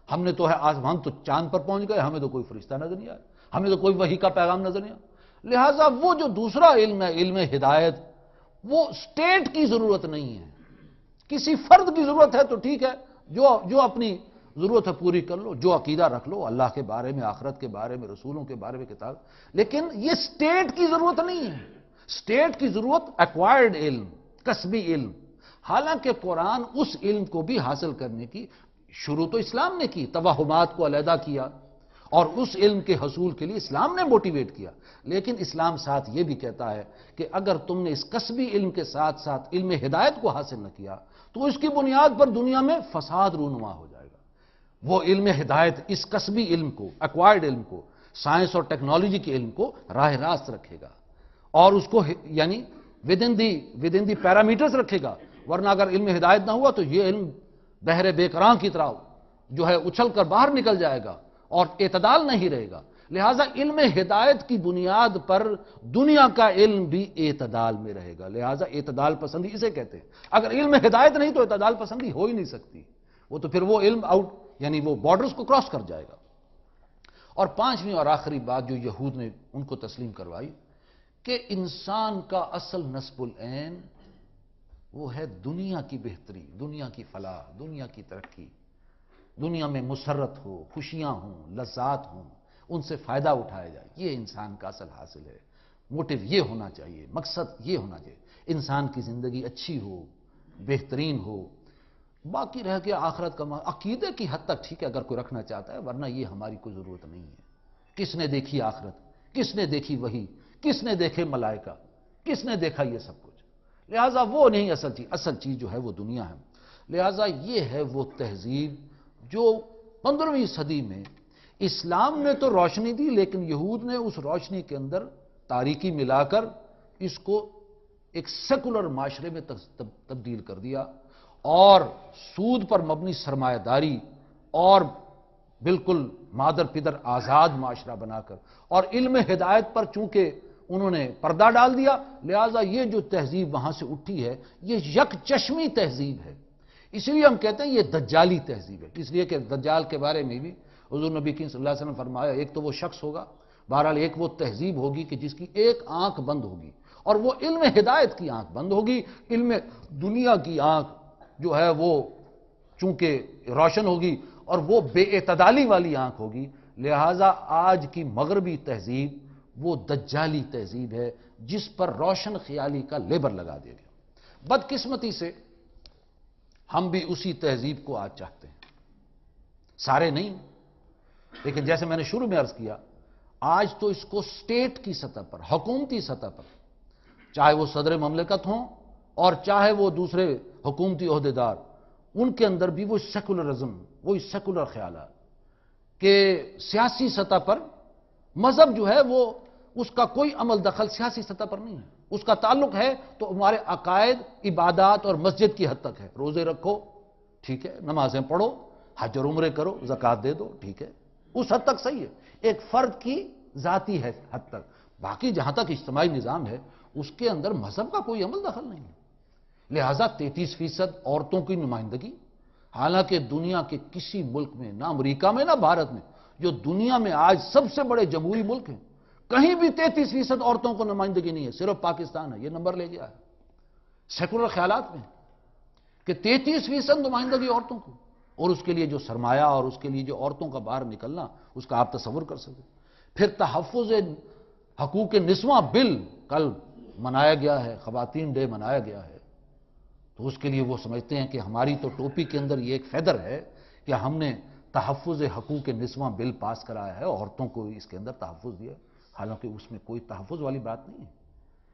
ہم نے تو ہے ہم تو چاند پر پہنچ گئے، ہمیں تو کوئی فرشتہ نظر نہیں آیا، ہمیں تو کوئی وحی کا پیغام نظر نہیں آیا۔ لہذا وہ جو دوسرا علم ہے، علم ہدایت، وہ سٹیٹ کی ضرورت نہیں ہے، کسی فرد کی ضرورت ہے تو ٹھیک ہے، جو اپنی ضرورت ہے پوری کر لو، جو عقیدہ رکھ لو اللہ کے بارے میں، آخرت کے بارے میں، رسولوں کے بارے میں کتاب، لیکن یہ سٹیٹ کی ضرورت نہیں ہے۔ سٹیٹ کی ضرورت ایکوائرڈ علم، کسبی علم۔ حالانکہ قرآن اس علم کو بھی حاصل کرنے کی شروع تو اسلام نے کی، توہمات کو علیحدہ کیا اور اس علم کے حصول کے لیے اسلام نے موٹیویٹ کیا، لیکن اسلام ساتھ یہ بھی کہتا ہے کہ اگر تم نے اس کسبی علم کے ساتھ ساتھ علم ہدایت کو حاصل نہ کیا تو اس کی بنیاد پر دنیا میں فساد رونما ہو جائے گا۔ وہ علم ہدایت اس کسبی علم کو، ایکوائرڈ علم کو، سائنس اور ٹیکنالوجی کے علم کو راہ راست رکھے گا اور اس کو یعنی ود ان دی پیرامیٹرز رکھے گا، ورنہ اگر علم ہدایت نہ ہوا تو یہ علم بحر بیکراں کی طرح جو ہے اچھل کر باہر نکل جائے گا اور اعتدال نہیں رہے گا۔ لہٰذا علم ہدایت کی بنیاد پر دنیا کا علم بھی اعتدال میں رہے گا، لہٰذا اعتدال پسندی اسے کہتے ہیں۔ اگر علم ہدایت نہیں تو اعتدال پسندی ہو ہی نہیں سکتی، وہ تو پھر وہ علم آؤٹ یعنی وہ بارڈرز کو کراس کر جائے گا۔ اور پانچویں اور آخری بات جو یہود نے ان کو تسلیم کروائی کہ انسان کا اصل نصب العین وہ ہے دنیا کی بہتری، دنیا کی فلاح، دنیا کی ترقی، دنیا میں مسرت ہو، خوشیاں ہوں، لذات ہوں، ان سے فائدہ اٹھایا جائے، یہ انسان کا اصل حاصل ہے۔ موٹیو یہ ہونا چاہیے، مقصد یہ ہونا چاہیے، انسان کی زندگی اچھی ہو، بہترین ہو، باقی رہ کے آخرت کا عقیدے کی حد تک ٹھیک ہے اگر کوئی رکھنا چاہتا ہے، ورنہ یہ ہماری کوئی ضرورت نہیں ہے۔ کس نے دیکھی آخرت؟ کس نے دیکھی وحی؟ کس نے دیکھے ملائکہ؟ کس نے دیکھا یہ سب کچھ؟ لہٰذا وہ نہیں اصل چیز جو ہے وہ دنیا ہے۔ لہٰذا یہ ہے وہ تہذیب جو 15ویں صدی میں اسلام نے تو روشنی دی، لیکن یہود نے اس روشنی کے اندر تاریکی ملا کر اس کو ایک سیکولر معاشرے میں تبدیل کر دیا اور سود پر مبنی سرمایہ داری اور بالکل مادر پدر آزاد معاشرہ بنا کر اور علم ہدایت پر چونکہ انہوں نے پردہ ڈال دیا، لہذا یہ جو تہذیب وہاں سے اٹھی ہے یہ یک چشمی تہذیب ہے۔ اس لیے ہم کہتے ہیں یہ دجالی تہذیب ہے، اس لیے کہ دجال کے بارے میں بھی حضور نبی کریم صلی اللہ علیہ وسلم نے فرمایا ایک تو وہ شخص ہوگا، بہرحال ایک وہ تہذیب ہوگی کہ جس کی ایک آنکھ بند ہوگی اور وہ علم ہدایت کی آنکھ بند ہوگی، علم دنیا کی آنکھ جو ہے وہ چونکہ روشن ہوگی اور وہ بے اعتدالی والی آنکھ ہوگی۔ لہٰذا آج کی مغربی تہذیب وہ دجالی تہذیب ہے جس پر روشن خیالی کا لیبل لگا دیا گیا۔ بدقسمتی سے ہم بھی اسی تہذیب کو آج چاہتے ہیں، سارے نہیں، لیکن جیسے میں نے شروع میں عرض کیا آج تو اس کو سٹیٹ کی سطح پر، حکومتی سطح پر، چاہے وہ صدر مملکت ہوں اور چاہے وہ دوسرے حکومتی عہدیدار، ان کے اندر بھی وہ سیکولرزم، وہی سیکولر خیالات کہ سیاسی سطح پر مذہب جو ہے وہ اس کا کوئی عمل دخل سیاسی سطح پر نہیں ہے، اس کا تعلق ہے تو ہمارے عقائد، عبادات اور مسجد کی حد تک ہے۔ روزے رکھو ٹھیک ہے، نمازیں پڑھو، حج اور عمرے کرو، زکوٰۃ دے دو ٹھیک ہے، اس حد تک صحیح ہے، ایک فرد کی ذاتی ہے حد تک۔ باقی جہاں تک اجتماعی نظام ہے اس کے اندر مذہب کا کوئی عمل دخل نہیں ہے۔ لہٰذا 33% عورتوں کی نمائندگی، حالانکہ دنیا کے کسی ملک میں، نہ امریکہ میں نہ بھارت میں، جو دنیا میں آج سب سے بڑے جمہوری ملک ہیں، کہیں بھی 33% عورتوں کو نمائندگی نہیں ہے، صرف پاکستان ہے، یہ نمبر لے گیا ہے سیکولر خیالات میں کہ 33% نمائندگی عورتوں کو، اور اس کے لیے جو سرمایہ اور اس کے لیے جو عورتوں کا باہر نکلنا، اس کا آپ تصور کر سکتے۔ پھر تحفظ حقوق نسواں بل کل منایا گیا ہے، خواتین ڈے منایا گیا ہے، تو اس کے لیے وہ سمجھتے ہیں کہ ہماری تو ٹوپی کے اندر یہ ایک فیدر ہے کہ ہم نے تحفظ حقوق نسواں بل پاس کرایا ہے، عورتوں کو اس کے اندر تحفظ دیا، حالانکہ اس میں کوئی تحفظ والی بات نہیں ہے،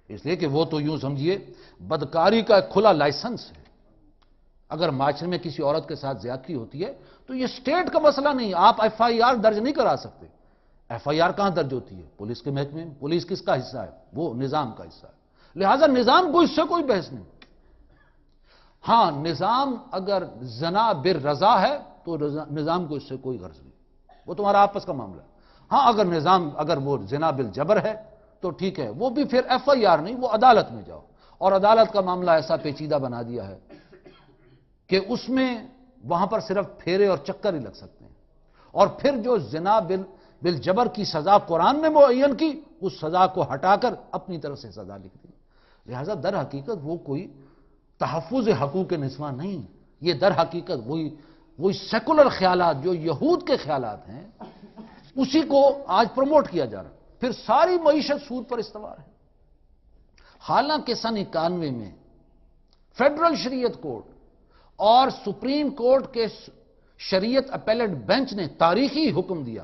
اس لیے کہ وہ تو یوں سمجھیے بدکاری کا ایک کھلا لائسنس ہے۔ اگر معاشرے میں کسی عورت کے ساتھ زیادتی ہوتی ہے تو یہ اسٹیٹ کا مسئلہ نہیں، آپ ایف آئی آر درج نہیں کرا سکتے۔ ایف آئی آر کہاں درج ہوتی ہے؟ پولیس کے محکمے میں۔ پولیس کس کا حصہ ہے؟ وہ نظام کا حصہ ہے، لہذا نظام کو اس سے کوئی بحث نہیں۔ ہاں، نظام اگر زنا بالرضا ہے تو نظام کو اس سے کوئی غرض نہیں، وہ تمہارا آپس کا معاملہ ہے۔ ہاں، اگر وہ زنا بالجبر ہے تو ٹھیک ہے، وہ بھی پھر ایف آئی آر نہیں، وہ عدالت میں جاؤ، اور عدالت کا معاملہ ایسا پیچیدہ بنا دیا ہے کہ اس میں وہاں پر صرف پھیرے اور چکر ہی لگ سکتے ہیں، اور پھر جو زنا بالجبر کی سزا قرآن نے معین کی، اس سزا کو ہٹا کر اپنی طرف سے سزا لکھ دی۔ لہذا در حقیقت وہ کوئی تحفظ حقوق نسواں نہیں، یہ در حقیقت وہی سیکولر خیالات جو یہود کے خیالات ہیں، اسی کو آج پروموٹ کیا جا رہا ہے۔ پھر ساری معیشت سود پر استوار ہے، حالانکہ سن 91 میں فیڈرل شریعت کورٹ اور سپریم کورٹ کے شریعت اپیلیٹ بینچ نے تاریخی حکم دیا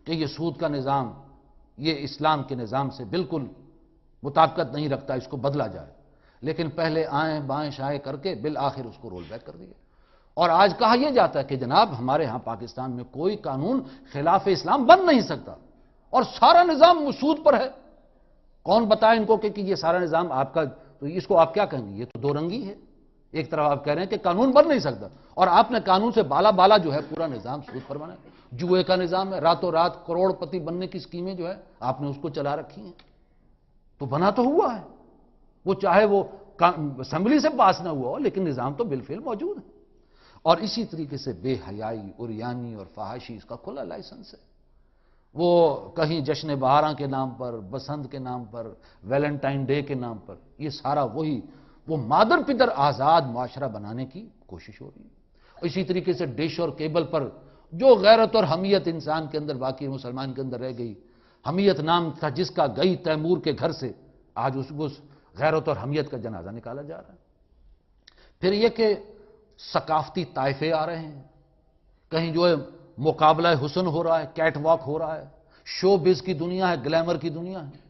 کہ یہ سود کا نظام یہ اسلام کے نظام سے بالکل مطابقت نہیں رکھتا، اس کو بدلا جائے، لیکن پہلے آئیں بائیں شائیں کر کے بالآخر اس کو رول بیک کر دیا۔ اور آج کہا یہ جاتا ہے کہ جناب ہمارے ہاں پاکستان میں کوئی قانون خلاف اسلام بن نہیں سکتا، اور سارا نظام سود پر ہے۔ کون بتائے ان کو کہ یہ سارا نظام آپ کا، تو اس کو آپ کیا کہیں گے؟ یہ تو دو رنگی ہے۔ ایک طرف آپ کہہ رہے ہیں کہ قانون بن نہیں سکتا، اور آپ نے قانون سے بالا جو ہے پورا نظام سود پر بنا ہے، جوئے کا نظام ہے، راتوں رات کروڑ پتی بننے کی سکیمیں جو ہے آپ نے اس کو چلا رکھی ہیں، تو بنا تو ہوا ہے، وہ چاہے وہ اسمبلی سے پاس نہ ہوا ہو، لیکن نظام تو بالفعل موجود ہے۔ اور اسی طریقے سے بے حیائی، عریانی اور فحاشی اس کا کھلا لائسنس ہے۔ وہ کہیں جشن بہاراں کے نام پر، بسنت کے نام پر، ویلنٹائن ڈے کے نام پر، یہ سارا وہ مادر پدر آزاد معاشرہ بنانے کی کوشش ہو رہی ہے۔ اسی طریقے سے ڈش اور کیبل پر جو غیرت اور حمیت انسان کے اندر باقی مسلمان کے اندر رہ گئی، حمیت نام تھا جس کا گئی تیمور کے گھر سے، آج اس غیرت اور حمیت کا جنازہ نکالا جا رہا ہے۔ پھر یہ کہ ثقافتی طائفے آ رہے ہیں، کہیں جو ہے مقابلہ حسن ہو رہا ہے، کیٹ واک ہو رہا ہے، شو بز کی دنیا ہے، گلیمر کی دنیا ہے۔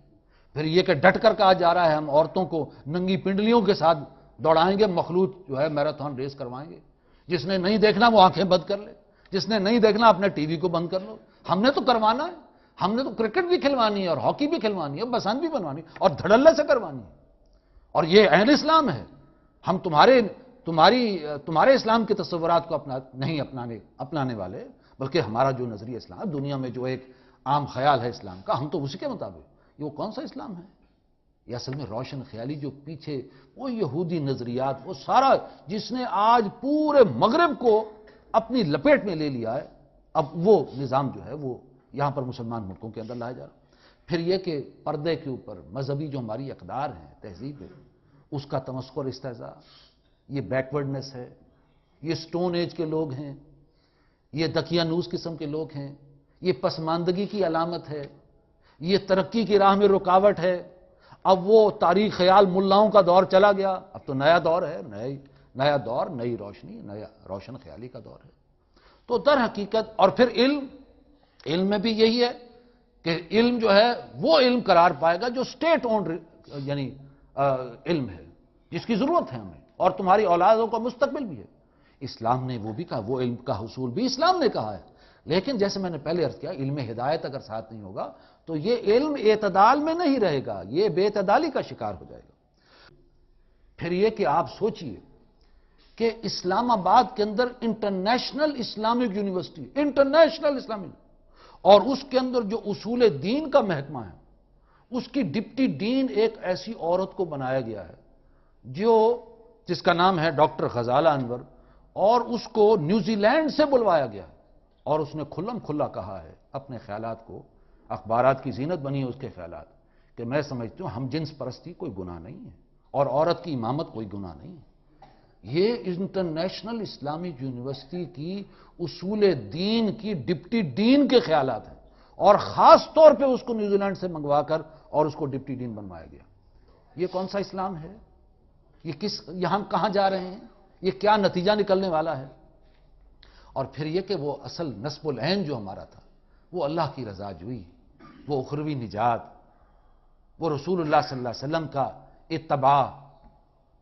پھر یہ کہ ڈٹ کر کہا جا رہا ہے ہم عورتوں کو ننگی پنڈلیوں کے ساتھ دوڑائیں گے، مخلوط جو ہے میراتھن ریس کروائیں گے، جس نے نہیں دیکھنا وہ آنکھیں بند کر لے، جس نے نہیں دیکھنا اپنے ٹی وی کو بند کر لو۔ ہم نے تو کروانا ہے، ہم نے تو کرکٹ بھی کھلوانی ہے اور ہاکی بھی کھلوانی ہے، بسنت بھی بنوانی ہے، اور دھڑلے سے کروانی ہے، اور یہ عین اسلام ہے۔ ہم تمہارے اسلام کے تصورات کو نہیں اپنانے والے، بلکہ ہمارا جو نظریہ اسلام ہے، دنیا میں جو ایک عام خیال ہے اسلام کا، ہم تو اسی کے مطابق، یہ وہ کون سا اسلام ہے؟ یہ اصل میں روشن خیالی جو پیچھے وہ یہودی نظریات، وہ سارا جس نے آج پورے مغرب کو اپنی لپیٹ میں لے لیا ہے، اب وہ نظام جو ہے وہ یہاں پر مسلمان ملکوں کے اندر لایا جا رہا۔ پھر یہ کہ پردے کے اوپر مذہبی جو ہماری اقدار ہیں، تہذیب ہے، اس کا تمسخر، استہزاء، یہ بیکورڈنس ہے، یہ سٹون ایج کے لوگ ہیں، یہ دقیانوس قسم کے لوگ ہیں، یہ پسماندگی کی علامت ہے، یہ ترقی کی راہ میں رکاوٹ ہے۔ اب وہ تاریخ خیال ملاؤں کا دور چلا گیا، اب تو نیا دور ہے، نیا دور، نئی روشنی، نیا روشن خیالی کا دور ہے۔ تو در حقیقت اور پھر علم میں بھی یہی ہے کہ علم جو ہے وہ علم قرار پائے گا جو اسٹیٹ اونڈ یعنی علم ہے، جس کی ضرورت ہے ہمیں، اور تمہاری اولادوں کا مستقبل بھی ہے۔ اسلام نے وہ بھی کہا، وہ علم کا حصول بھی اسلام نے کہا ہے، لیکن جیسے میں نے پہلے عرض کیا، علم ہدایت اگر ساتھ نہیں ہوگا تو یہ علم اعتدال میں نہیں رہے گا، یہ بے اعتدالی کا شکار ہو جائے گا۔ پھر یہ کہ آپ سوچئے کہ اسلام آباد کے اندر international Islamic university, international Islamic, اور اس کے اندر جو اصول دین کا محکمہ ہے، اس کی ڈپٹی ڈین ایک ایسی عورت کو بنایا گیا ہے جس کا نام ہے ڈاکٹر غزالہ انور، اور اس کو نیوزی لینڈ سے بلوایا گیا، اور اس نے کھلم کھلا کہا ہے اپنے خیالات کو اخبارات کی زینت بنی ہے اس کے خیالات، کہ میں سمجھتی ہوں ہم جنس پرستی کوئی گناہ نہیں ہے اور عورت کی امامت کوئی گناہ نہیں ہے۔ یہ انٹرنیشنل اسلامک یونیورسٹی کی اصول دین کی ڈپٹی ڈین کے خیالات ہیں، اور خاص طور پہ اس کو نیوزی لینڈ سے منگوا کر اور اس کو ڈپٹی ڈین بنوایا گیا۔ یہ کون سا اسلام ہے؟ یہ ہم کہاں جا رہے ہیں؟ یہ کیا نتیجہ نکلنے والا ہے؟ اور پھر یہ کہ وہ اصل نصب العین جو ہمارا تھا، وہ اللہ کی رضا جوئی، وہ اخروی نجات، وہ رسول اللہ صلی اللہ علیہ وسلم کا اتباع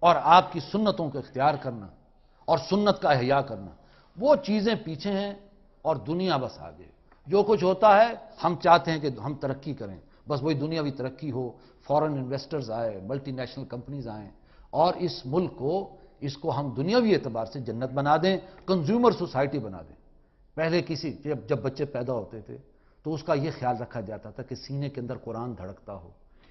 اور آپ کی سنتوں کو اختیار کرنا اور سنت کا احیاء کرنا، وہ چیزیں پیچھے ہیں اور دنیا بس آگے۔ جو کچھ ہوتا ہے ہم چاہتے ہیں کہ ہم ترقی کریں، بس وہی دنیاوی ترقی ہو، فورن انویسٹرز آئے، ملٹی نیشنل کمپنیز آئیں اور اس ملک کو ہم دنیاوی اعتبار سے جنت بنا دیں، کنزیومر سوسائٹی بنا دیں۔ پہلے جب بچے پیدا ہوتے تھے تو اس کا یہ خیال رکھا جاتا تھا کہ سینے کے اندر قرآن دھڑکتا ہو،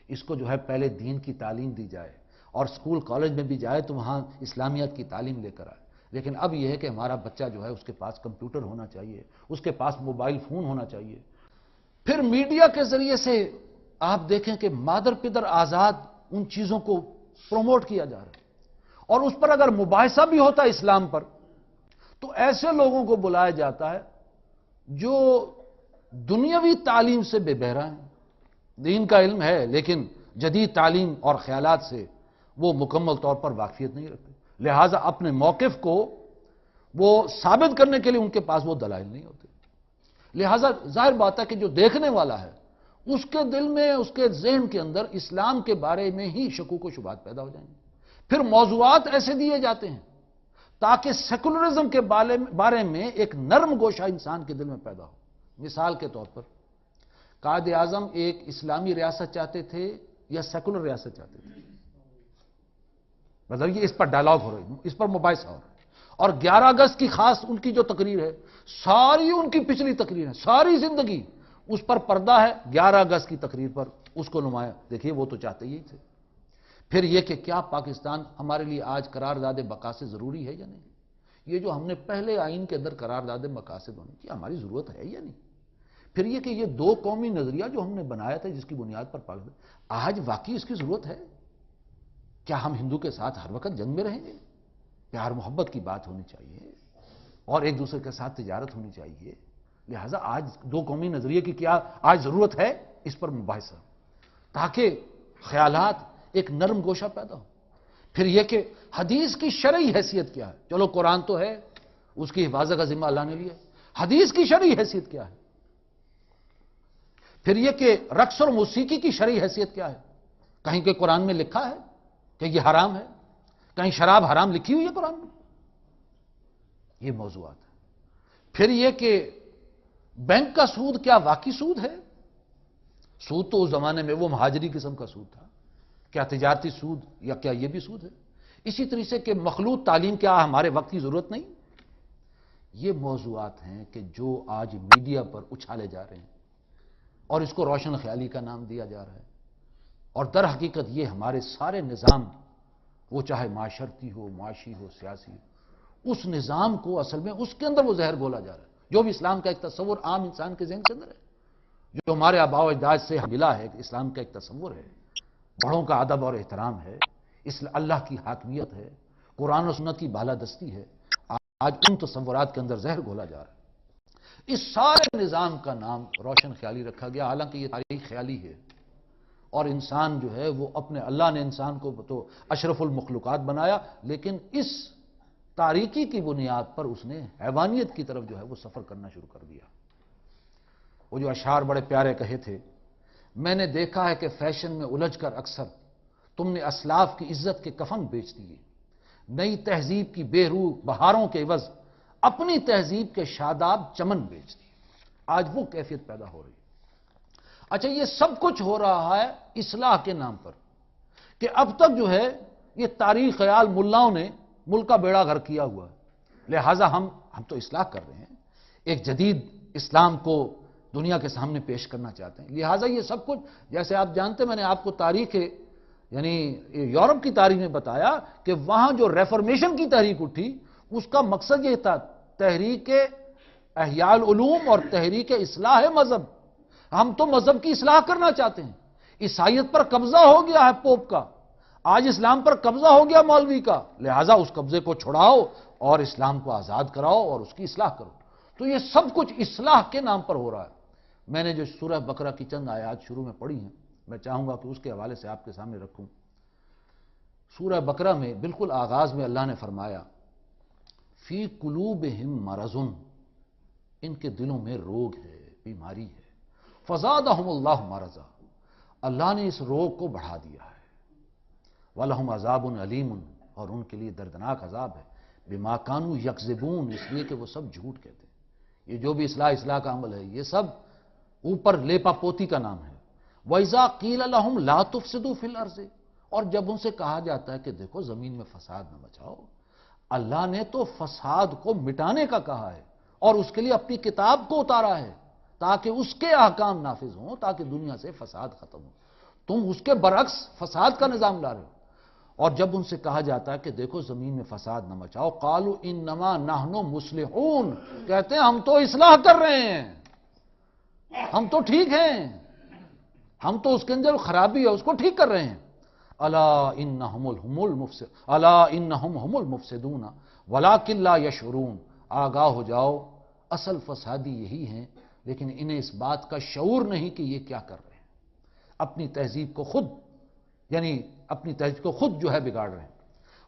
اس کو جو ہے پہلے دین کی تعلیم دی جائے، اور اسکول کالج میں بھی جائے تو وہاں اسلامیات کی تعلیم لے کر آئے۔ لیکن اب یہ ہے کہ ہمارا بچہ جو ہے اس کے پاس کمپیوٹر ہونا چاہیے، اس کے پاس موبائل فون ہونا چاہیے۔ پھر میڈیا کے ذریعے سے آپ دیکھیں کہ مادر پدر آزاد ان چیزوں کو پروموٹ کیا جا رہا ہے، اور اس پر اگر مباحثہ بھی ہوتا ہے اسلام پر تو ایسے لوگوں کو بلایا جاتا ہے جو دنیاوی تعلیم سے بے بہرا ہیں، دین کا علم ہے لیکن جدید تعلیم اور خیالات سے وہ مکمل طور پر واقفیت نہیں رکھتے، لہذا اپنے موقف کو وہ ثابت کرنے کے لیے ان کے پاس وہ دلائل نہیں ہوتے۔ لہذا ظاہر بات ہے کہ جو دیکھنے والا ہے اس کے دل میں، اس کے ذہن کے اندر اسلام کے بارے میں ہی شکوک و شبہات پیدا ہو جائیں گے۔ پھر موضوعات ایسے دیے جاتے ہیں تاکہ سیکولرزم کے بارے میں ایک نرم گوشہ انسان کے دل میں پیدا ہو۔ مثال کے طور پر قائد اعظم ایک اسلامی ریاست چاہتے تھے یا سیکولر ریاست چاہتے تھے؟ مطلب یہ اس پر ڈائلاگ ہو رہا ہے، اس پر مباحثہ ہو رہا ہے۔ اور 11 اگست کی خاص ان کی جو تقریر ہے، ساری ان کی پچھلی تقریر ہے، ساری زندگی اس پر پردہ ہے 11 اگست کی تقریر پر، اس کو نمایاں دیکھیے، وہ تو چاہتے ہی تھے۔ پھر یہ کہ کیا پاکستان ہمارے لیے آج قرارداد مقاصد ضروری ہے یا نہیں؟ یہ جو ہم نے پہلے آئین کے اندر قرارداد مقاصد ہونے کی ہماری ضرورت ہے یا نہیں؟ پھر یہ کہ یہ دو قومی نظریہ جو ہم نے بنایا تھا جس کی بنیاد پر پاکستان، آج واقعی اس کی ضرورت ہے؟ کیا ہم ہندو کے ساتھ ہر وقت جنگ میں رہیں گے؟ پیار محبت کی بات ہونی چاہیے اور ایک دوسرے کے ساتھ تجارت ہونی چاہیے۔ لہٰذا آج دو قومی نظریے کی کیا آج ضرورت ہے؟ اس پر مباحثہ، تاکہ خیالات ایک نرم گوشہ پیدا ہو۔ پھر یہ کہ حدیث کی شرعی حیثیت کیا ہے؟ چلو قرآن تو ہے، اس کی حفاظت کا ذمہ اللہ نے لیا، حدیث کی شرعی حیثیت کیا ہے؟ پھر یہ کہ رقص اور موسیقی کی شرعی حیثیت کیا ہے؟ کہیں کہ قرآن میں لکھا ہے کہ یہ حرام ہے؟ کہیں شراب حرام لکھی ہوئی ہے قرآن میں؟ یہ موضوعات ہے۔ پھر یہ کہ بینک کا سود کیا واقعی سود ہے؟ سود تو اس زمانے میں وہ مہاجری قسم کا سود تھا، کیا تجارتی سود یا کیا یہ بھی سود ہے؟ اسی طرح سے کہ مخلوط تعلیم کیا ہمارے وقت کی ضرورت نہیں؟ یہ موضوعات ہیں کہ جو آج میڈیا پر اچھالے جا رہے ہیں اور اس کو روشن خیالی کا نام دیا جا رہا ہے، اور در حقیقت یہ ہمارے سارے نظام، وہ چاہے معاشرتی ہو، معاشی ہو، سیاسی ہو، اس نظام کو اصل میں اس کے اندر وہ زہر گھولا جا رہا ہے۔ جو بھی اسلام کا ایک تصور عام انسان کے ذہن کے اندر ہے، جو ہمارے آباء و اجداد سے ملا ہے کہ اسلام کا ایک تصور ہے، بڑوں کا ادب اور احترام ہے، اللہ کی حاکمیت ہے، قرآن و سنت کی بالادستی ہے، آج ان تصورات کے اندر زہر گھولا جا رہا ہے۔ اس سارے نظام کا نام روشن خیالی رکھا گیا، حالانکہ یہ تاریخ خیالی ہے، اور انسان جو ہے وہ اپنے اللہ نے انسان کو تو اشرف المخلوقات بنایا، لیکن اس تاریکی کی بنیاد پر اس نے حیوانیت کی طرف جو ہے وہ سفر کرنا شروع کر دیا۔ وہ جو اشعار بڑے پیارے کہے تھے، میں نے دیکھا ہے کہ فیشن میں الجھ کر اکثر تم نے اسلاف کی عزت کے کفن بیچ دیے، نئی تہذیب کی بے روح بہاروں کے عوض اپنی تہذیب کے شاداب چمن بیچ دیے۔ آج وہ کیفیت پیدا ہو رہی ہے۔ اچھا، یہ سب کچھ ہو رہا ہے اصلاح کے نام پر، کہ اب تک جو ہے یہ تاریخ خیال ملاؤں نے ملک کا بیڑا غرق کیا ہوا ہے، لہٰذا ہم تو اصلاح کر رہے ہیں، ایک جدید اسلام کو دنیا کے سامنے پیش کرنا چاہتے ہیں۔ لہٰذا یہ سب کچھ، جیسے آپ جانتے، میں نے آپ کو تاریخ یعنی یورپ کی تاریخ میں بتایا کہ وہاں جو ریفارمیشن کی تحریک اٹھی، اس کا مقصد یہ تھا تحریک احیاء العلوم اور تحریک اصلاح مذہب۔ ہم تو مذہب کی اصلاح کرنا چاہتے ہیں. عیسائیت پر قبضہ ہو گیا ہے پوپ کا، آج اسلام پر قبضہ ہو گیا مولوی کا، لہذا اس قبضے کو چھڑاؤ اور اسلام کو آزاد کراؤ اور اس کی اصلاح کرو. تو یہ سب کچھ اصلاح کے نام پر ہو رہا ہے. میں نے جو سورہ بقرہ کی چند آیات شروع میں پڑھی ہیں، میں چاہوں گا کہ اس کے حوالے سے آپ کے سامنے رکھوں. سورہ بقرہ میں بالکل آغاز میں اللہ نے فرمایا فی قلوبہم مرض، ان کے دلوں میں روگ ہے، بیماری ہے. فزادہم اللہ مرضا، اللہ نے اس روگ کو بڑھا دیا ہے. وَلَهُمْ عَذَابٌ عَلِيمٌ، اور ان کے لیے دردناک عذاب ہے. بِمَا كَانُوا يَكْذِبُونَ، اس لیے کہ وہ سب جھوٹ کہتے ہیں. یہ جو بھی اصلاح کا عمل ہے یہ سب اوپر لیپا پوتی کا نام ہے. وَإِذَا قِيلَ لَهُمْ لَا تُفْسِدُوا فِي الْأَرْضِ، اور جب ان سے کہا جاتا ہے کہ دیکھو زمین میں فساد نہ مچاؤ، اللہ نے تو فساد کو مٹانے کا کہا ہے اور اس کے لیے اپنی کتاب کو اتارا ہے تاکہ اس کے احکام نافذ ہوں، تاکہ دنیا سے فساد ختم ہو. تم اس کے برعکس فساد کا نظام لا رہے ہو. اور جب ان سے کہا جاتا ہے کہ دیکھو زمین میں فساد نہ مچاؤ، قالوا انما نحن مصلحون، کہتے ہیں ہم تو اصلاح کر رہے ہیں، ہم تو ٹھیک ہیں، ہم تو اس کے اندر خرابی ہے اس کو ٹھیک کر رہے ہیں. الا انہم هم المفسدون ولکن لا یشعرون، آگاہ ہو جاؤ اصل فسادی یہی ہیں، لیکن انہیں اس بات کا شعور نہیں کہ یہ کیا کر رہے ہیں. اپنی تہذیب کو خود جو ہے بگاڑ رہے ہیں.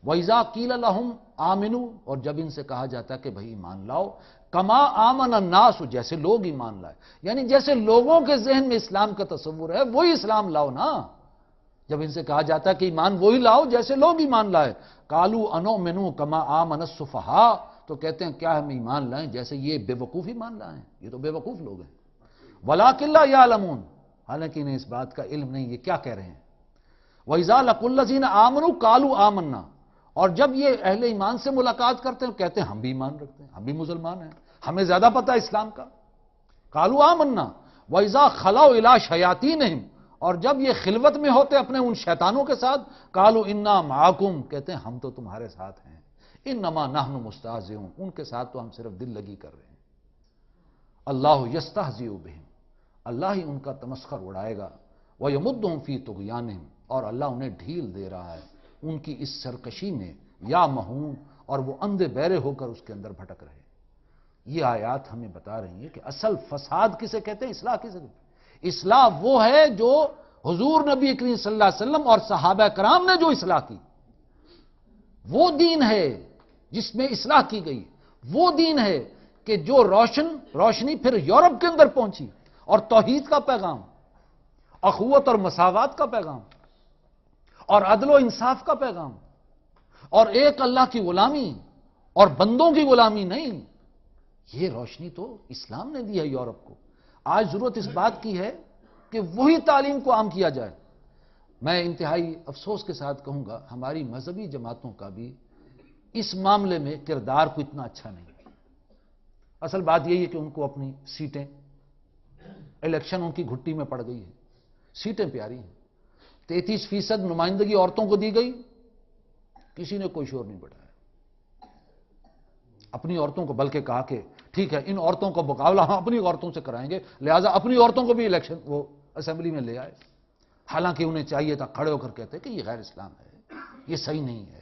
وَإِذَا قِيلَ لَهُمْ آمِنُوا، اور جب ان سے کہا جاتا ہے کہ بھئی ایمان لاؤ، کما آمن الناس، جیسے لوگ ایمان لائے، یعنی جیسے لوگوں کے ذہن میں اسلام کا تصور ہے وہی اسلام لاؤ نا. جب ان سے کہا جاتا ہے کہ ایمان وہی لاؤ جیسے لوگ ایمان لائے، قالوا انؤمن کما آمن السفہاء، تو کہتے ہیں کیا ہم ایمان لائیں جیسے یہ بے وقوف ایمان لائیں، یہ تو بے وقوف لوگ ہیں. وَلَٰكِن لَّا يَعْلَمُونَ، حالانکہ انہیں اس بات کا علم نہیں یہ کیا کہہ رہے ہیں. وَإِذَا لَقُوا الَّذِينَ آمَنُوا قَالُوا آمَنَّا، اور جب یہ اہل ایمان سے ملاقات کرتے ہیں کہتے ہیں ہم بھی ایمان رکھتے ہیں، ہم بھی مسلمان ہیں، ہمیں زیادہ پتہ ہے اسلام کا. قَالُوا آمَنَّا وَإِذَا خَلَوْا إِلَىٰ شَيَاطِينِهِمْ، اور جب یہ خلوت میں ہوتے اپنے ان شیطانوں کے ساتھ، قَالُوا إِنَّا مَعَكُمْ، کہتے ہیں ہم تو تمہارے ساتھ ہیں. إِنَّمَا نَحْنُ مُسْتَهْزِئُونَ، ان کے ساتھ تو ہم صرف دل لگی کر رہے ہیں. اللہ یستہزئ بہم، اللہ ہی ان کا تمسخر اڑائے گا. وَيَمُدُّهُمْ فِي طُغْيَانِهِمْ، اور اللہ انہیں ڈھیل دے رہا ہے ان کی اس سرکشی میں، یا مہون، اور وہ اندھے بہرے ہو کر اس کے اندر بھٹک رہے. یہ آیات ہمیں بتا رہی ہیں کہ اصل فساد کسے کہتے ہیں، اصلاح کسے کہتے ہیں. اصلاح وہ ہے جو حضور نبی کریم صلی اللہ علیہ وسلم اور صحابہ کرام نے جو اصلاح کی، وہ دین ہے جس میں اصلاح کی گئی. وہ دین ہے کہ جو روشنی پھر یورپ کے اندر پہنچی، اور توحید کا پیغام، اخوت اور مساوات کا پیغام، اور عدل و انصاف کا پیغام، اور ایک اللہ کی غلامی اور بندوں کی غلامی نہیں. یہ روشنی تو اسلام نے دی ہے یورپ کو. آج ضرورت اس بات کی ہے کہ وہی تعلیم کو عام کیا جائے. میں انتہائی افسوس کے ساتھ کہوں گا ہماری مذہبی جماعتوں کا بھی اس معاملے میں کردار کو اتنا اچھا نہیں. اصل بات یہی ہے کہ ان کو اپنی سیٹیں، الیکشن ان کی گھٹی میں پڑ گئی ہے، سیٹیں پیاری ہیں. 33% نمائندگی عورتوں کو دی گئی، کسی نے کوئی شور نہیں بڑھایا. اپنی عورتوں کو بلکہ کہا کہ ٹھیک ہے ان عورتوں کا مقابلہ ہم اپنی عورتوں سے کرائیں گے، لہٰذا اپنی عورتوں کو بھی الیکشن وہ اسمبلی میں لے آئے. حالانکہ انہیں چاہیے تھا کھڑے ہو کر کہتے کہ یہ غیر اسلام ہے، یہ صحیح نہیں ہے،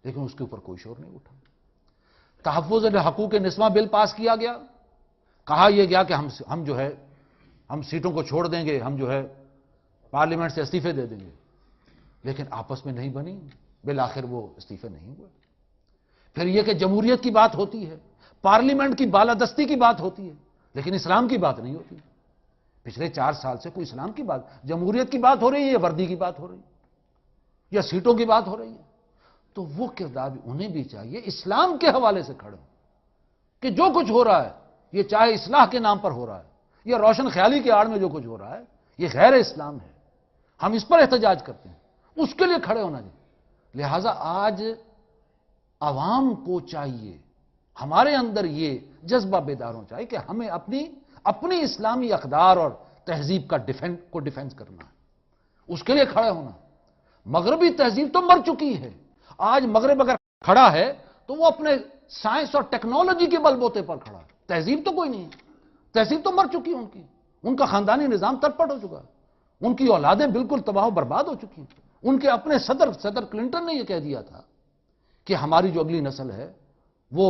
لیکن اس کے اوپر کوئی شور نہیں اٹھا. تحفظ حقوق نسواں بل پاس کیا گیا، کہا یہ گیا کہ ہم جو ہے ہم سیٹوں کو چھوڑ دیں گے، ہم جو ہے پارلیمنٹ سے استعفے دے دیں گے، لیکن آپس میں نہیں بنی، بالآخر وہ استعفے نہیں ہوئے. پھر یہ کہ جمہوریت کی بات ہوتی ہے، پارلیمنٹ کی بالادستی کی بات ہوتی ہے، لیکن اسلام کی بات نہیں ہوتی. پچھلے 4 سال سے کوئی اسلام کی بات، جمہوریت کی بات ہو رہی ہے یا وردی کی بات ہو رہی ہے یا سیٹوں کی بات ہو رہی ہے. تو وہ کردار انہیں بھی چاہیے اسلام کے حوالے سے کھڑے ہوں کہ جو کچھ ہو رہا ہے یہ چاہے اصلاح کے نام پر ہو رہا ہے یا روشن خیالی کے آڑ میں جو کچھ ہو رہا ہے یہ غیر اسلام ہے، ہم اس پر احتجاج کرتے ہیں، اس کے لیے کھڑے ہونا چاہیے. لہٰذا آج عوام کو چاہیے، ہمارے اندر یہ جذبہ بیدار ہونا چاہیے کہ ہمیں اپنی اسلامی اقدار اور تہذیب کا ڈیفینس کرنا ہے، اس کے لیے کھڑے ہونا. مغربی تہذیب تو مر چکی ہے. آج مغرب اگر کھڑا ہے تو وہ اپنے سائنس اور ٹیکنالوجی کے بل بوتے پر کھڑا ہے، تہذیب تو کوئی نہیں ہے. تہذیب تو مر چکی ہے ان کی، ان کا خاندانی نظام ترپٹ ہو چکا ہے، ان کی اولادیں بالکل تباہ و برباد ہو چکی ہیں۔ ان کے اپنے صدر کلنٹن نے یہ کہہ دیا تھا کہ ہماری جو اگلی نسل ہے وہ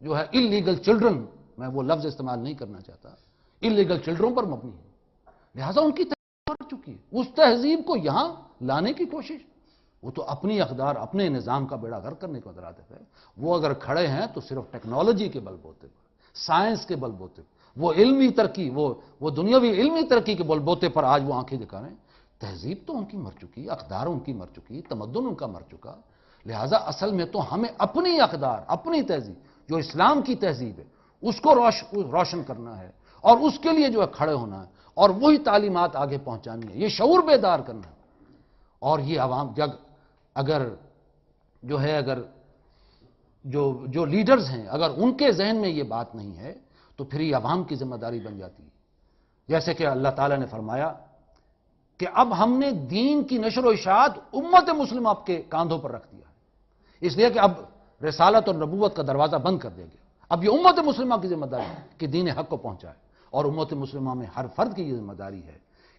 جو ہے اللیگل چلڈرن، میں وہ لفظ استعمال نہیں کرنا چاہتا، اللیگل چلڈرن پر مبنی ہے، لہذا ان کی تہذیب مر چکی ہے۔ اس تہذیب کو یہاں لانے کی کوشش، وہ تو اپنی اقدار، اپنے نظام کا بیڑا غرق کرنے کو ادراتف ہے۔ وہ اگر کھڑے ہیں تو صرف ٹیکنالوجی کے بل بوتے پر، سائنس کے بل بوتے پر، وہ علمی ترقی، وہ دنیاوی علمی ترقی کے بل بوتے پر آج وہ آنکھیں دکھا رہے ہیں۔ تہذیب تو ان کی مر چکی، اقدار ان کی مر چکی، تمدن ان کا مر چکا۔ لہذا اصل میں تو ہمیں اپنی اقدار، اپنی تہذیب جو اسلام کی تہذیب ہے اس کو روشن کرنا ہے، اور اس کے لیے جو ہے کھڑے ہونا ہے، اور وہی تعلیمات آگے پہنچانی ہے، یہ شعور بیدار کرنا ہے۔ اور یہ عوام اگر جو لیڈرز ہیں، اگر ان کے ذہن میں یہ بات نہیں ہے تو پھر یہ عوام کی ذمہ داری بن جاتی ہے۔ جیسے کہ اللہ تعالیٰ نے فرمایا کہ اب ہم نے دین کی نشر و اشاعت امت مسلمہ کے کاندھوں پر رکھ دیا ہے، اس لیے کہ اب رسالت اور نبوت کا دروازہ بند کر دیا گیا۔ اب یہ امت مسلمہ کی ذمہ داری ہے کہ دین حق کو پہنچائے، اور امت مسلمہ میں ہر فرد کی یہ ذمہ داری ہے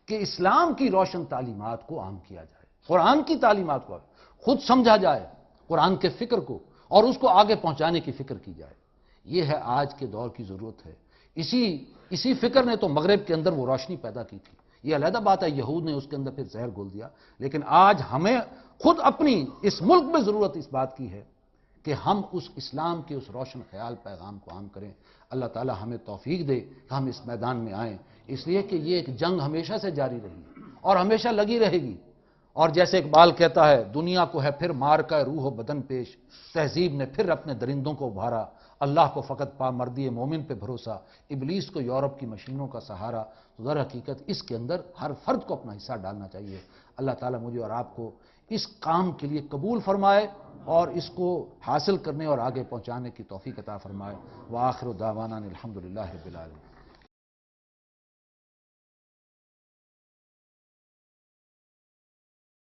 کہ اسلام کی روشن تعلیمات کو عام کیا جائے، قرآن کی تعلیمات کو خود سمجھا جائے، قرآن کے فکر کو، اور اس کو آگے پہنچانے کی فکر کی جائے۔ یہ ہے آج کے دور کی ضرورت ہے۔ اسی فکر نے تو مغرب کے اندر وہ روشنی پیدا کی تھی۔ یہ علیحدہ بات ہے یہود نے اس کے اندر پھر زہر گھول دیا، لیکن آج ہمیں خود اپنی اس ملک میں ضرورت اس بات کی ہے کہ ہم اس اسلام کے اس روشن خیال پیغام کو عام کریں۔ اللہ تعالی ہمیں توفیق دے کہ ہم اس میدان میں آئیں، اس لیے کہ یہ ایک جنگ ہمیشہ سے جاری رہی اور ہمیشہ لگی رہے گی۔ اور جیسے اقبال کہتا ہے، دنیا کو ہے پھر مار کا روح و بدن پیش، تہذیب نے پھر اپنے درندوں کو ابھارا، اللہ کو فقط پا مردی مومن پہ بھروسہ، ابلیس کو یورپ کی مشینوں کا سہارا۔ تو در حقیقت اس کے اندر ہر فرد کو اپنا حصہ ڈالنا چاہیے۔ اللہ تعالیٰ مجھے اور آپ کو اس کام کے لیے قبول فرمائے اور اس کو حاصل کرنے اور آگے پہنچانے کی توفیق عطا فرمائے۔ وآخر دعوانا الحمدللہ رب العالمین۔